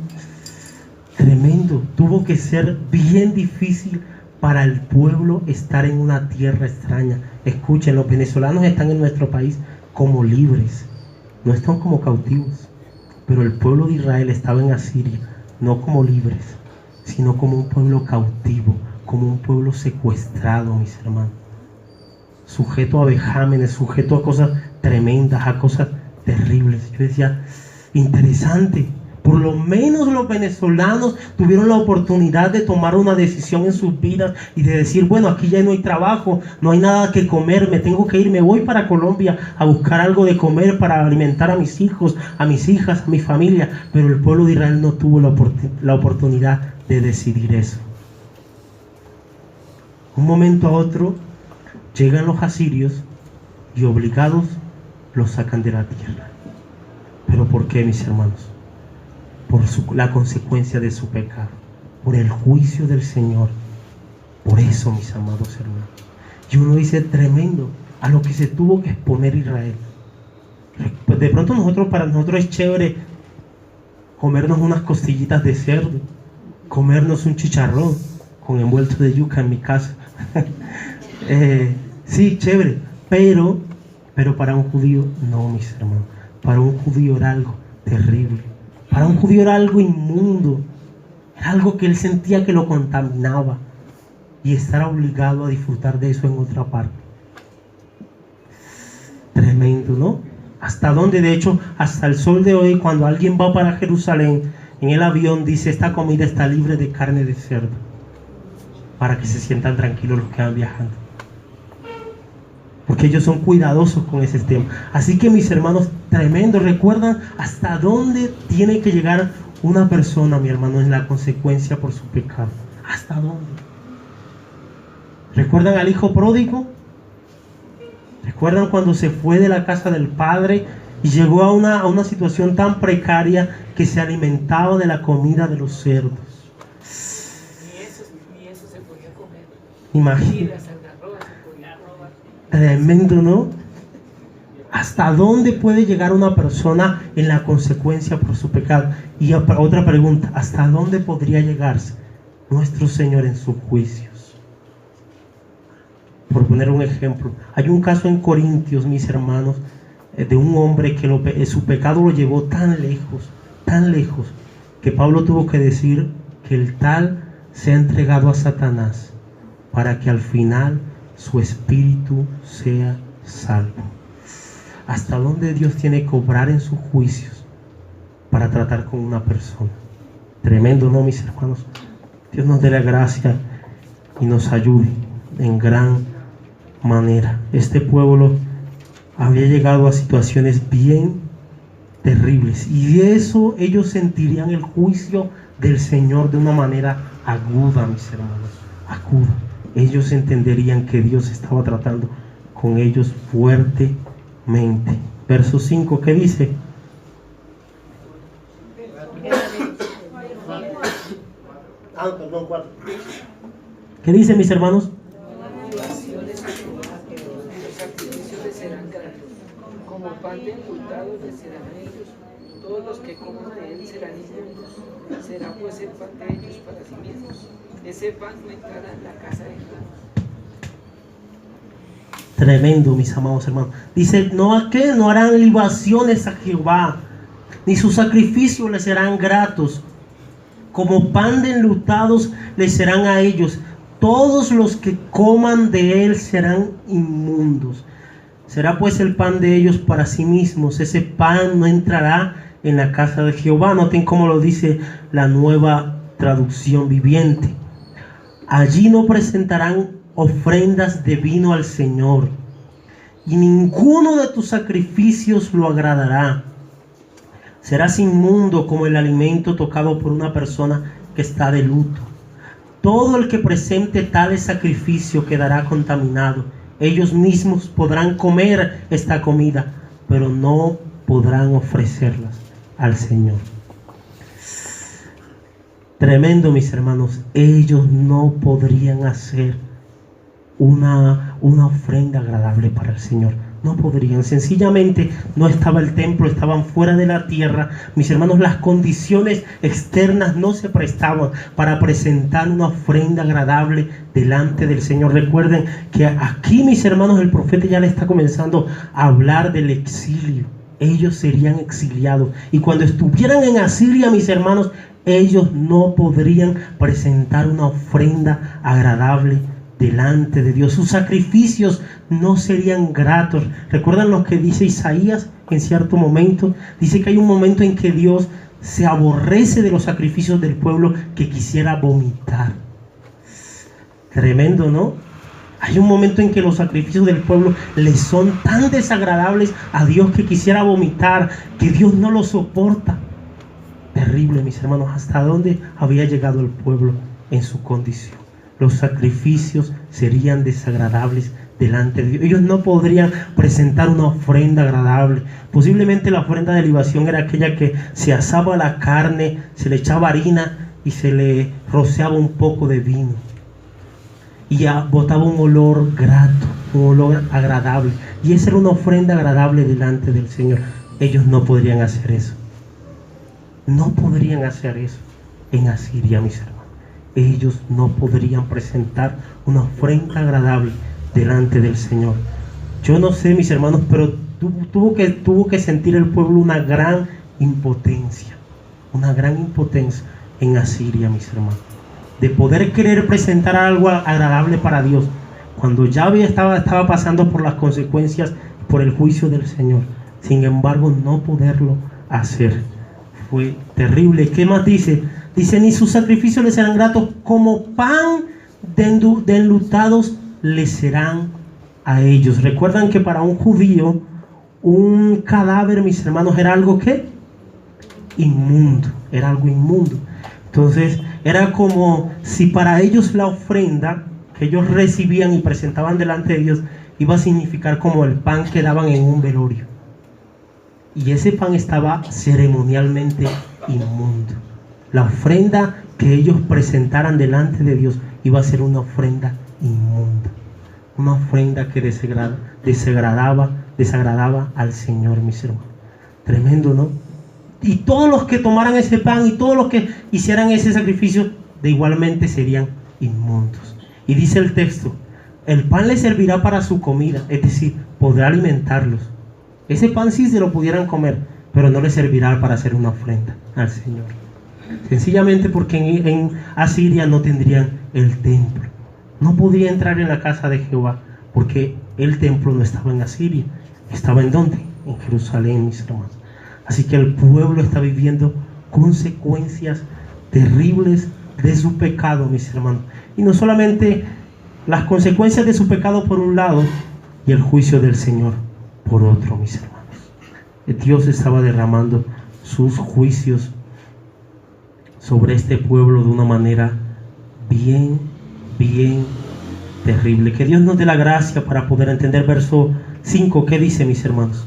tremendo, tuvo que ser bien difícil para el pueblo estar en una tierra extraña. Escuchen, los venezolanos están en nuestro país como libres, no están como cautivos, pero el pueblo de Israel estaba en Asiria, no como libres, sino como un pueblo cautivo, como un pueblo secuestrado, mis hermanos, sujeto a vejámenes, sujeto a cosas tremendas, a cosas terribles. Yo decía, interesante. Por lo menos los venezolanos tuvieron la oportunidad de tomar una decisión en sus vidas y de decir, bueno, aquí ya no hay trabajo, no hay nada que comer, me tengo que ir, me voy para Colombia a buscar algo de comer para alimentar a mis hijos, a mis hijas, a mi familia. Pero el pueblo de Israel no tuvo la oportunidad de decidir eso. Un momento a otro llegan los asirios y obligados los sacan de la tierra. ¿Pero por qué, mis hermanos? Por la consecuencia de su pecado, por el juicio del Señor. Por eso, mis amados hermanos, y uno dice, tremendo a lo que se tuvo que exponer Israel. Pues de pronto para nosotros es chévere comernos unas costillitas de cerdo, comernos un chicharrón con envuelto de yuca, en mi caso. Sí, chévere, pero para un judío no, mis hermanos. Para un judío era algo terrible. Para un judío era algo inmundo, era algo que él sentía que lo contaminaba, y estar obligado a disfrutar de eso en otra parte. Tremendo, ¿no? Hasta donde, de hecho, hasta el sol de hoy, cuando alguien va para Jerusalén, en el avión dice, esta comida está libre de carne de cerdo, para que se sientan tranquilos los que van viajando, porque ellos son cuidadosos con ese tema. Así que, mis hermanos, tremendo. ¿Recuerdan hasta dónde tiene que llegar una persona, mi hermano, en la consecuencia por su pecado? ¿Hasta dónde? ¿Recuerdan al hijo pródigo? ¿Recuerdan cuando se fue de la casa del padre y llegó a una situación tan precaria que se alimentaba de la comida de los cerdos? Ni eso se podía comer. Imagínate. Tremendo, ¿no? ¿Hasta dónde puede llegar una persona en la consecuencia por su pecado? Y otra pregunta, ¿hasta dónde podría llegarse nuestro Señor en sus juicios? Por poner un ejemplo, hay un caso en Corintios, mis hermanos, de un hombre que su pecado lo llevó tan lejos, que Pablo tuvo que decir que el tal se ha entregado a Satanás para que al final su espíritu sea salvo. ¿Hasta dónde Dios tiene que obrar en sus juicios para tratar con una persona? Tremendo, ¿no, mis hermanos? Dios nos dé la gracia y nos ayude en gran manera. Este pueblo había llegado a situaciones bien terribles, y de eso ellos sentirían el juicio del Señor de una manera aguda, mis hermanos, aguda. Ellos entenderían que Dios estaba tratando con ellos fuertemente. Verso 5, ¿qué dice? ¿Qué dice, mis hermanos? Como pan de enlutados le serán a ellos, todos los que coman de él serán inmundos, será pues el pan de ellos para sí mismos, ese pan no entrará en la casa de Jehová. Tremendo, mis amados hermanos. Dice, no harán libaciones a Jehová, ni sus sacrificios les serán gratos. Como pan de enlutados les serán a ellos, todos los que coman de él serán inmundos. Será pues el pan de ellos para sí mismos, ese pan no entrará en la casa de Jehová. Noten cómo lo dice la Nueva Traducción Viviente. Allí no presentarán ofrendas de vino al Señor, y ninguno de tus sacrificios lo agradará. Serás inmundo como el alimento tocado por una persona que está de luto. Todo el que presente tales sacrificios quedará contaminado. Ellos mismos podrán comer esta comida, pero no podrán ofrecerlas al Señor. Tremendo, mis hermanos. Ellos no podrían hacer una ofrenda agradable para el Señor. No podrían, sencillamente no estaba el templo, estaban fuera de la tierra. Mis hermanos, las condiciones externas no se prestaban para presentar una ofrenda agradable delante del Señor. Recuerden que aquí, mis hermanos, el profeta ya le está comenzando a hablar del exilio. Ellos serían exiliados, y cuando estuvieran en Asiria, mis hermanos, ellos no podrían presentar una ofrenda agradable delante de Dios. Sus sacrificios no serían gratos. ¿Recuerdan lo que dice Isaías en cierto momento? Dice que hay un momento en que Dios se aborrece de los sacrificios del pueblo, que quisiera vomitar. Tremendo, ¿no? Hay un momento en que los sacrificios del pueblo le son tan desagradables a Dios que quisiera vomitar, que Dios no lo soporta. Terrible, mis hermanos, hasta dónde había llegado el pueblo en su condición. Los sacrificios serían desagradables delante de Dios. Ellos no podrían presentar una ofrenda agradable. Posiblemente la ofrenda de libación era aquella que se asaba la carne, se le echaba harina y se le rociaba un poco de vino, y ya botaba un olor grato, un olor agradable, y esa era una ofrenda agradable delante del Señor. Ellos no podrían hacer eso. No podrían hacer eso en Asiria, mis hermanos. Ellos no podrían presentar una ofrenda agradable delante del Señor. Yo no sé, mis hermanos, pero tuvo que sentir el pueblo una gran impotencia en Asiria, mis hermanos, de poder querer presentar algo agradable para Dios, cuando ya estaba pasando por las consecuencias, por el juicio del Señor. Sin embargo, no poderlo hacer fue terrible. ¿Qué más dice? Dice, ni sus sacrificios les serán gratos, como pan de enlutados les serán a ellos. Recuerdan que para un judío, un cadáver, mis hermanos, era algo que inmundo, era algo inmundo. Entonces era como si para ellos la ofrenda que ellos recibían y presentaban delante de Dios iba a significar como el pan que daban en un velorio, y ese pan estaba ceremonialmente inmundo. La ofrenda que ellos presentaran delante de Dios iba a ser una ofrenda inmunda, una ofrenda que desagradaba desagradaba al Señor, mis hermanos. Tremendo, ¿no? Y todos los que tomaran ese pan y todos los que hicieran ese sacrificio, de igualmente serían inmundos. Y dice el texto, el pan les servirá para su comida, es decir, podrá alimentarlos. Ese pan sí se lo pudieran comer, pero no les servirá para hacer una ofrenda al Señor. Sencillamente porque en Asiria no tendrían el templo. No podía entrar en la casa de Jehová, porque el templo no estaba en Asiria. ¿Estaba en dónde? En Jerusalén, mis hermanos. Así que el pueblo está viviendo consecuencias terribles de su pecado, mis hermanos. Y no solamente las consecuencias de su pecado por un lado y el juicio del Señor por otro, mis hermanos. Dios estaba derramando sus juicios sobre este pueblo de una manera bien terrible. Que Dios nos dé la gracia para poder entender. Verso 5, ¿qué dice, mis hermanos?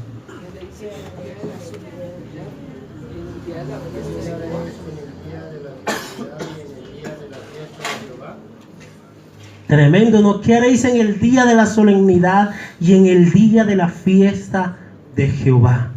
Tremendo, ¿no? ¿Qué haréis en el día de la solemnidad y en el día de la fiesta de Jehová?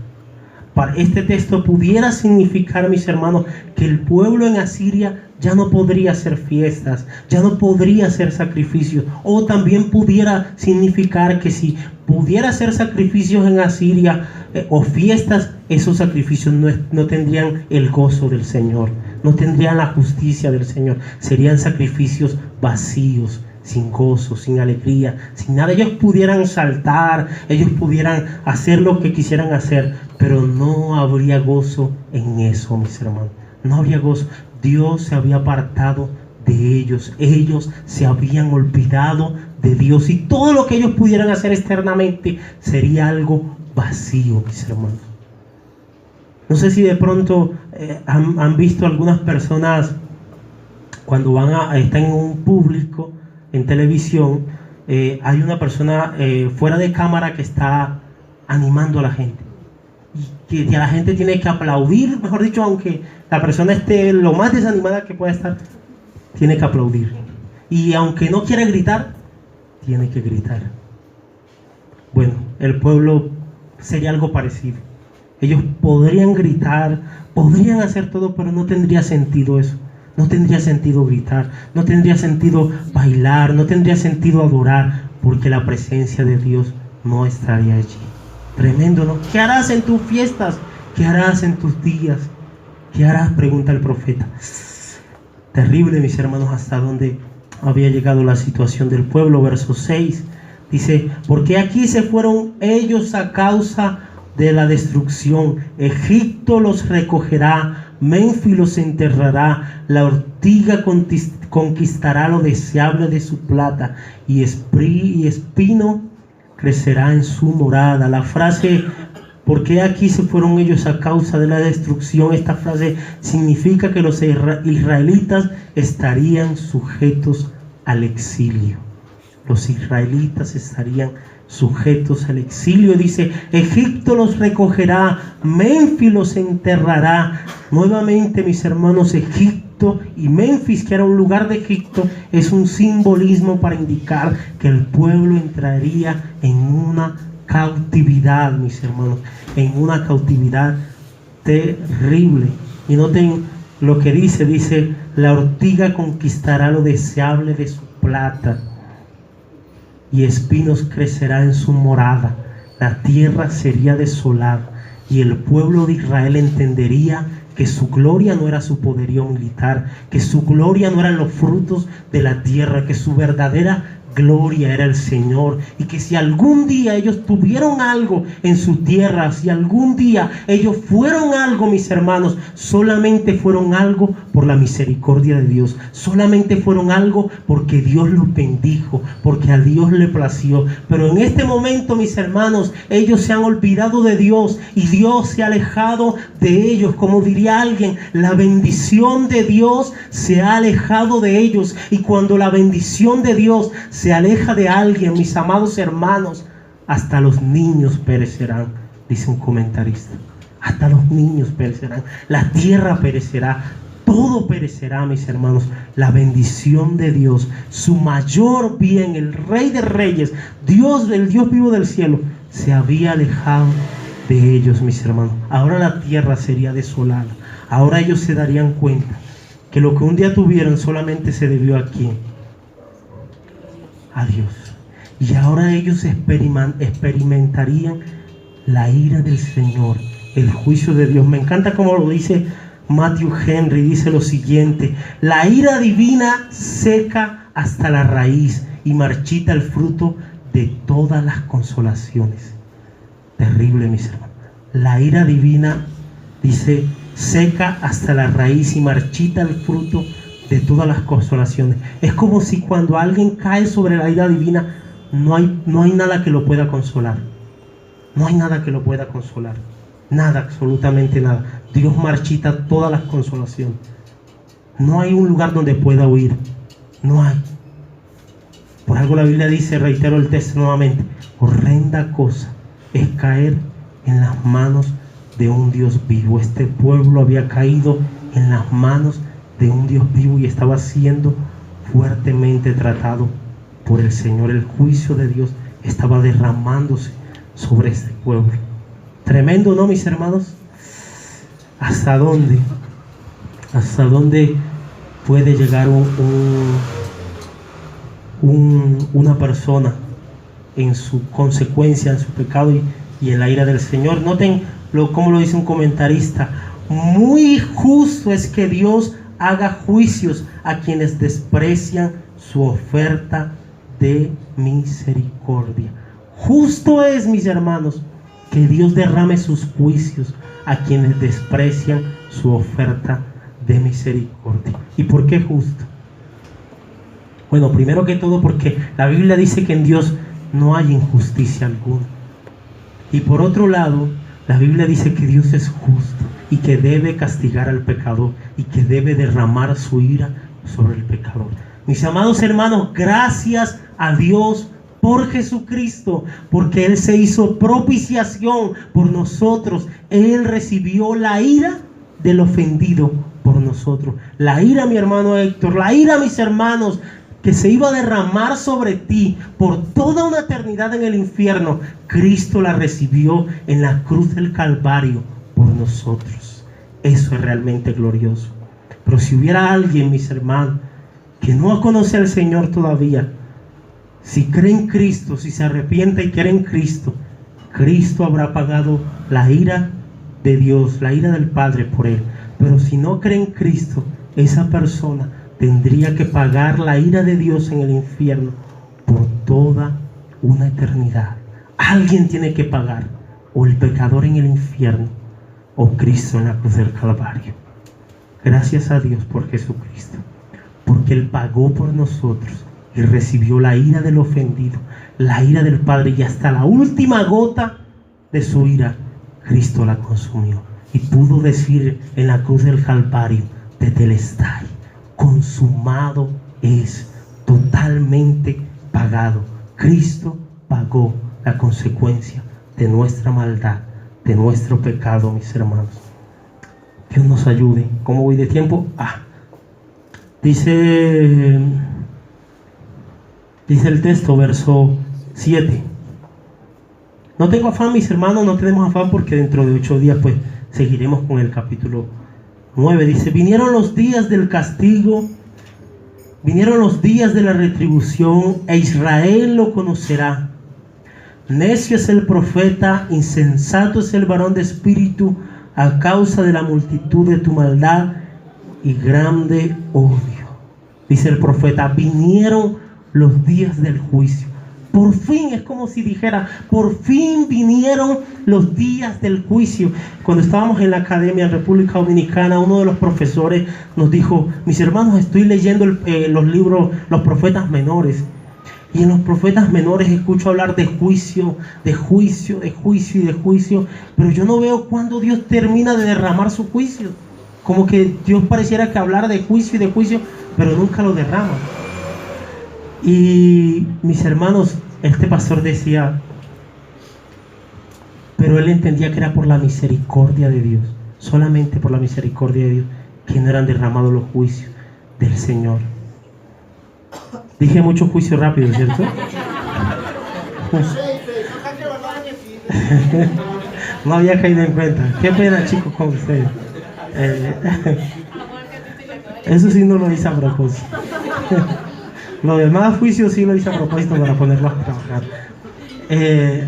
Para este texto pudiera significar, mis hermanos, que el pueblo en Asiria ya no podría hacer fiestas, ya no podría hacer sacrificios. O también pudiera significar que si pudiera hacer sacrificios en Asiria o fiestas, esos sacrificios no tendrían el gozo del Señor, no tendrían la justicia del Señor. Serían sacrificios vacíos, sin gozo, sin alegría, sin nada. Ellos pudieran saltar, ellos pudieran hacer lo que quisieran hacer, pero no habría gozo en eso, mis hermanos. No habría gozo. Dios se había apartado de ellos. Ellos se habían olvidado de Dios. Y todo lo que ellos pudieran hacer externamente sería algo vacío, mis hermanos. No sé si de pronto han visto algunas personas cuando están en un público, en televisión, hay una persona fuera de cámara que está animando a la gente. Y que la gente tiene que aplaudir, mejor dicho, aunque la persona esté lo más desanimada que pueda estar, tiene que aplaudir. Y aunque no quiera gritar, tiene que gritar. Bueno, el pueblo sería algo parecido. Ellos podrían gritar, podrían hacer todo, pero no tendría sentido eso. No tendría sentido gritar, no tendría sentido bailar, no tendría sentido adorar, porque la presencia de Dios no estaría allí. Tremendo, ¿no? ¿Qué harás en tus fiestas? ¿Qué harás en tus días? ¿Qué harás? Pregunta el profeta. Terrible, mis hermanos, hasta dónde había llegado la situación del pueblo. Verso 6 dice, porque aquí se fueron ellos a causa de la destrucción. Egipto los recogerá, Menfis los enterrará, la ortiga conquistará lo deseable de su plata, y espino crecerá en su morada. La frase, porque aquí se fueron ellos a causa de la destrucción, esta frase significa que los israelitas estarían sujetos al exilio. Los israelitas estarían sujetos al exilio. Dice, Egipto los recogerá, Menfis los enterrará. Nuevamente, mis hermanos, Egipto y Menfis, que era un lugar de Egipto, es un simbolismo para indicar que el pueblo entraría en una cautividad, mis hermanos, en una cautividad terrible. Y noten lo que dice, la ortiga conquistará lo deseable de su plata, y espinos crecerá en su morada. La tierra sería desolada, y el pueblo de Israel entendería que su gloria no era su poderío militar, que su gloria no eran los frutos de la tierra, que su verdadera gloria era el Señor, y que si algún día ellos tuvieron algo en su tierra, si algún día ellos fueron algo, mis hermanos, solamente fueron algo por la misericordia de Dios, solamente fueron algo porque Dios los bendijo, porque a Dios le plació. Pero en este momento, mis hermanos, ellos se han olvidado de Dios y Dios se ha alejado de ellos. Como diría alguien, la bendición de Dios se ha alejado de ellos, y cuando la bendición de Dios se aleja de alguien, mis amados hermanos, hasta los niños perecerán, dice un comentarista. Hasta los niños perecerán, la tierra perecerá, todo perecerá, mis hermanos. La bendición de Dios, su mayor bien, el Rey de Reyes, Dios, el Dios vivo del cielo, se había alejado de ellos, mis hermanos. Ahora la tierra sería desolada. Ahora ellos se darían cuenta que lo que un día tuvieron solamente se debió a quién, a Dios. Y ahora ellos experimentarían la ira del Señor, el juicio de Dios. Me encanta como lo dice Matthew Henry, dice lo siguiente: la ira divina seca hasta la raíz y marchita el fruto de todas las consolaciones. Terrible, mis hermanos. La ira divina, dice, seca hasta la raíz y marchita el fruto de todas las consolaciones. Es como si cuando alguien cae sobre la ira divina, no hay nada que lo pueda consolar. No hay nada que lo pueda consolar. Nada, absolutamente nada. Dios marchita todas las consolaciones. No hay un lugar donde pueda huir. No hay. Por algo la Biblia dice, reitero el texto nuevamente: horrenda cosa es caer en las manos de un Dios vivo. Este pueblo había caído en las manos de un Dios vivo y estaba siendo fuertemente tratado por el Señor. El juicio de Dios estaba derramándose sobre este pueblo. Tremendo, ¿no, mis hermanos? ¿Hasta dónde? ¿Hasta dónde puede llegar una persona en su consecuencia, en su pecado y en la ira del Señor? Noten como lo dice un comentarista: muy justo es que Dios haga juicios a quienes desprecian su oferta de misericordia. Justo es, mis hermanos, que Dios derrame sus juicios a quienes desprecian su oferta de misericordia. ¿Y por qué justo? Bueno, primero que todo porque la Biblia dice que en Dios no hay injusticia alguna. Y por otro lado, la Biblia dice que Dios es justo y que debe castigar al pecador y que debe derramar su ira sobre el pecador. Mis amados hermanos, gracias a Dios por Jesucristo, porque Él se hizo propiciación por nosotros. Él recibió la ira del ofendido por nosotros. La ira, mi hermano Héctor, la ira, mis hermanos, que se iba a derramar sobre ti por toda una eternidad en el infierno, Cristo la recibió en la cruz del Calvario por nosotros. Eso es realmente glorioso. Pero si hubiera alguien, mis hermanos, que no conoce al Señor todavía, si cree en Cristo, si se arrepiente y cree en Cristo, Cristo habrá pagado la ira de Dios, la ira del Padre por él. Pero si no cree en Cristo, esa persona tendría que pagar la ira de Dios en el infierno por toda una eternidad. Alguien tiene que pagar, o el pecador en el infierno, o Cristo en la cruz del Calvario. Gracias a Dios por Jesucristo, porque Él pagó por nosotros y recibió la ira del ofendido, la ira del Padre, y hasta la última gota de su ira, Cristo la consumió. Y pudo decir en la cruz del Calvario: tetelestai, consumado es, totalmente pagado. Cristo pagó la consecuencia de nuestra maldad, de nuestro pecado, mis hermanos. Dios nos ayude. ¿Cómo voy de tiempo? Dice el texto, verso 7. No tengo afán, mis hermanos, no tenemos afán, porque dentro de 8 días pues seguiremos con el capítulo 9. Dice: vinieron los días del castigo, vinieron los días de la retribución, e Israel lo conocerá. Necio es el profeta, insensato es el varón de espíritu, a causa de la multitud de tu maldad y grande odio. Dice el profeta: vinieron los días del juicio. Por fin, es como si dijera: por fin vinieron los días del juicio. Cuando estábamos en la academia en República Dominicana, uno de los profesores nos dijo: mis hermanos, estoy leyendo los libros, los profetas menores. Y en los profetas menores escucho hablar de juicio, de juicio, de juicio y de juicio. Pero yo no veo cuándo Dios termina de derramar su juicio. Como que Dios pareciera que hablara de juicio y de juicio, pero nunca lo derrama. Y mis hermanos, este pastor decía, pero él entendía que era por la misericordia de Dios, solamente por la misericordia de Dios, que no eran derramados los juicios del Señor. Dije mucho juicio rápido, ¿cierto? No había caído en cuenta. Qué pena, chicos, con ustedes. Eso sí no lo hice a propósito. Lo demás juicio sí lo hice a propósito para ponerlos a trabajar.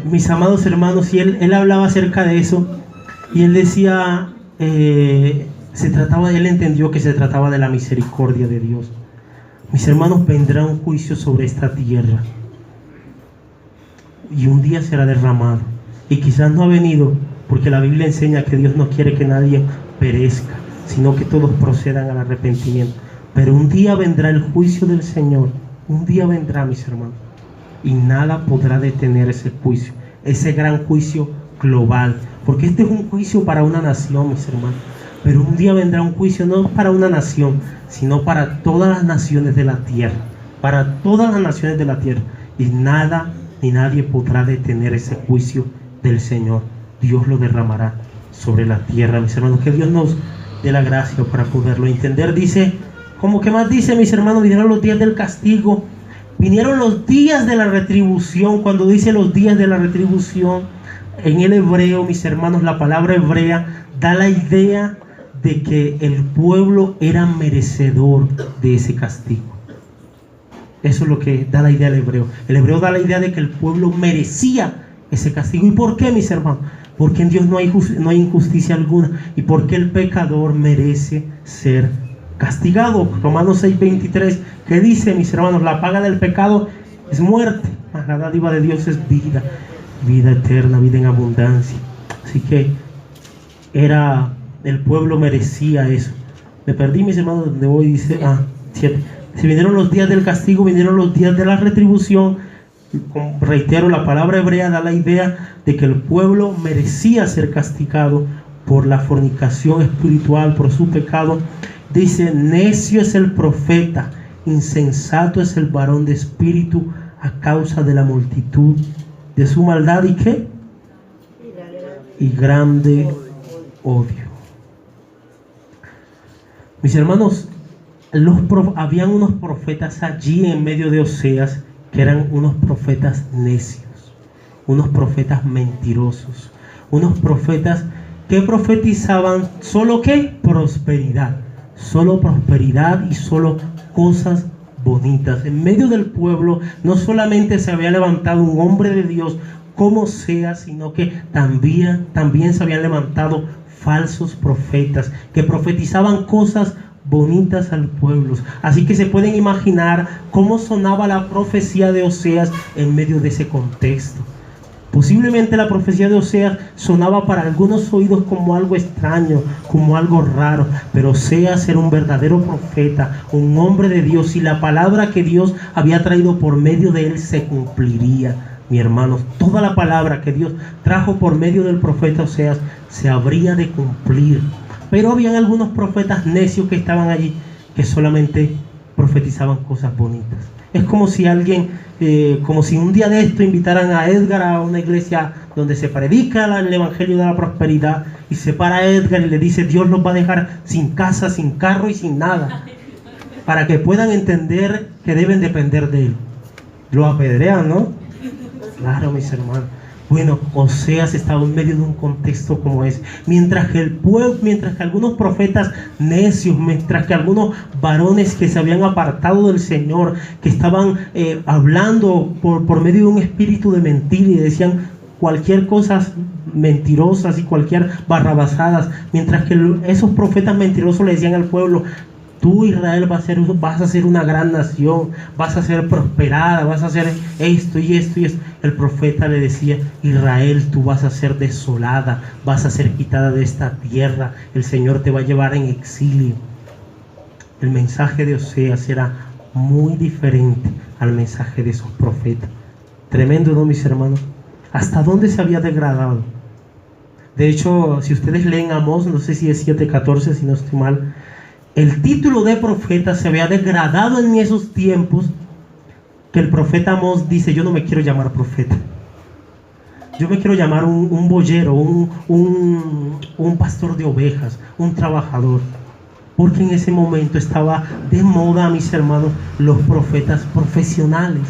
Mis amados hermanos, y él hablaba acerca de eso, y él decía, él entendió que se trataba de la misericordia de Dios. Mis hermanos, vendrá un juicio sobre esta tierra, y un día será derramado, y quizás no ha venido, porque la Biblia enseña que Dios no quiere que nadie perezca, sino que todos procedan al arrepentimiento. Pero un día vendrá el juicio del Señor, un día vendrá, mis hermanos, y nada podrá detener ese juicio, ese gran juicio global, porque este es un juicio para una nación, mis hermanos, pero un día vendrá un juicio no para una nación, sino para todas las naciones de la tierra, para todas las naciones de la tierra, y nada ni nadie podrá detener ese juicio del Señor. Dios lo derramará sobre la tierra, mis hermanos. Que Dios nos dé la gracia para poderlo entender. Dice, como que más dice, mis hermanos, vinieron los días del castigo, vinieron los días de la retribución. Cuando dice los días de la retribución, en el hebreo, mis hermanos, la palabra hebrea da la idea de que el pueblo era merecedor de ese castigo. Eso es lo que da la idea del hebreo. El hebreo da la idea de que el pueblo merecía ese castigo. ¿Y por qué, mis hermanos? Porque en Dios no hay injusticia alguna, y porque el pecador merece ser castigado. Romanos 6:23, que dice, mis hermanos, la paga del pecado es muerte, mas la dádiva de Dios es vida, vida eterna, vida en abundancia. Así que el pueblo merecía eso. Me perdí, mis hermanos, donde voy. Dice 7. Si vinieron los días del castigo, vinieron los días de la retribución. Reitero, la palabra hebrea da la idea de que el pueblo merecía ser castigado por la fornicación espiritual, por su pecado. Dice, necio es el profeta, insensato es el varón de espíritu a causa de la multitud de su maldad. ¿Y qué? Y grande odio. Mis hermanos, habían unos profetas allí en medio de Oseas que eran unos profetas necios, unos profetas mentirosos, unos profetas que profetizaban solo ¿qué? Prosperidad y solo cosas bonitas. En medio del pueblo no solamente se había levantado un hombre de Dios como Oseas, sino que también se habían levantado falsos profetas que profetizaban cosas bonitas al pueblo. Así que se pueden imaginar cómo sonaba la profecía de Oseas en medio de ese contexto. Posiblemente la profecía de Oseas sonaba para algunos oídos como algo extraño, como algo raro, pero Oseas era un verdadero profeta, un hombre de Dios, y la palabra que Dios había traído por medio de él se cumpliría. Mi hermanos, toda la palabra que Dios trajo por medio del profeta Oseas se habría de cumplir. Pero habían algunos profetas necios que estaban allí, que solamente profetizaban cosas bonitas. Es como si como si un día de esto invitaran a Edgar a una iglesia donde se predica el evangelio de la prosperidad, y se para Edgar y le dice, Dios los va a dejar sin casa, sin carro y sin nada, para que puedan entender que deben depender de él. Lo apedrean, ¿no? Claro, mis hermanos. Bueno, Oseas estaba en medio de un contexto como ese. Mientras que algunos profetas necios, mientras que algunos varones que se habían apartado del Señor, que estaban hablando por medio de un espíritu de mentira, y decían cualquier cosa mentirosas y cualquier barrabasadas, mientras que esos profetas mentirosos le decían al pueblo, tú, Israel, vas a ser una gran nación, vas a ser prosperada, vas a hacer esto y esto y esto. El profeta le decía, Israel, tú vas a ser desolada, vas a ser quitada de esta tierra, el Señor te va a llevar en exilio. El mensaje de Oseas era muy diferente al mensaje de esos profetas. Tremendo, ¿no, mis hermanos? ¿Hasta dónde se había degradado? De hecho, si ustedes leen Amós, no sé si es 7:14, si no estoy mal, el título de profeta se había degradado en esos tiempos, que el profeta Amós dice, yo no me quiero llamar profeta, yo me quiero llamar un boyero, un pastor de ovejas, un trabajador. Porque en ese momento estaba de moda, mis hermanos, los profetas profesionales,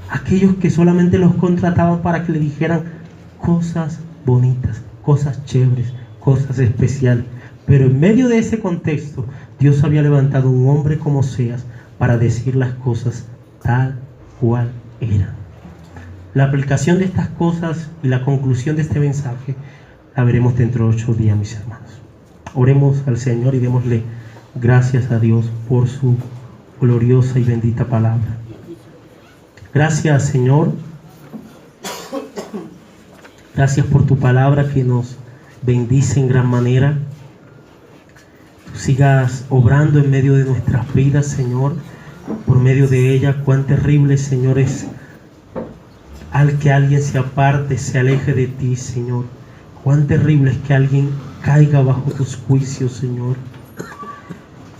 aquellos que solamente los contrataban para que le dijeran cosas bonitas, cosas chéveres, cosas especiales. Pero en medio de ese contexto, Dios había levantado un hombre como Oseas para decir las cosas tal cual eran. La aplicación de estas cosas y la conclusión de este mensaje la veremos dentro de 8 días, mis hermanos. Oremos al Señor y démosle gracias a Dios por su gloriosa y bendita palabra. Gracias, Señor. Gracias por tu palabra que nos bendice en gran manera. Tú sigas obrando en medio de nuestras vidas, Señor. Por medio de ella, cuán terrible, Señor, es al que alguien se aparte, se aleje de ti, Señor. Cuán terrible es que alguien caiga bajo tus juicios, Señor.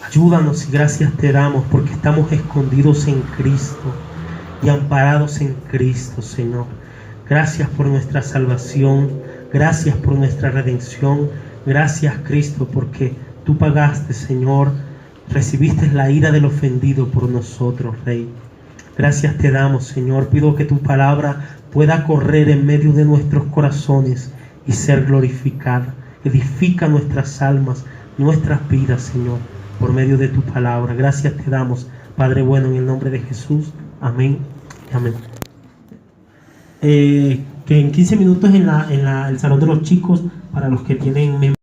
Ayúdanos y gracias te damos porque estamos escondidos en Cristo y amparados en Cristo, Señor. Gracias por nuestra salvación, gracias por nuestra redención, gracias, Cristo, porque tú pagaste, Señor, recibiste la ira del ofendido por nosotros, Rey. Gracias te damos, Señor. Pido que tu palabra pueda correr en medio de nuestros corazones y ser glorificada. Edifica nuestras almas, nuestras vidas, Señor, por medio de tu palabra. Gracias te damos, Padre bueno, en el nombre de Jesús. Amén y amén. Que en 15 minutos en el salón de los chicos, para los que tienen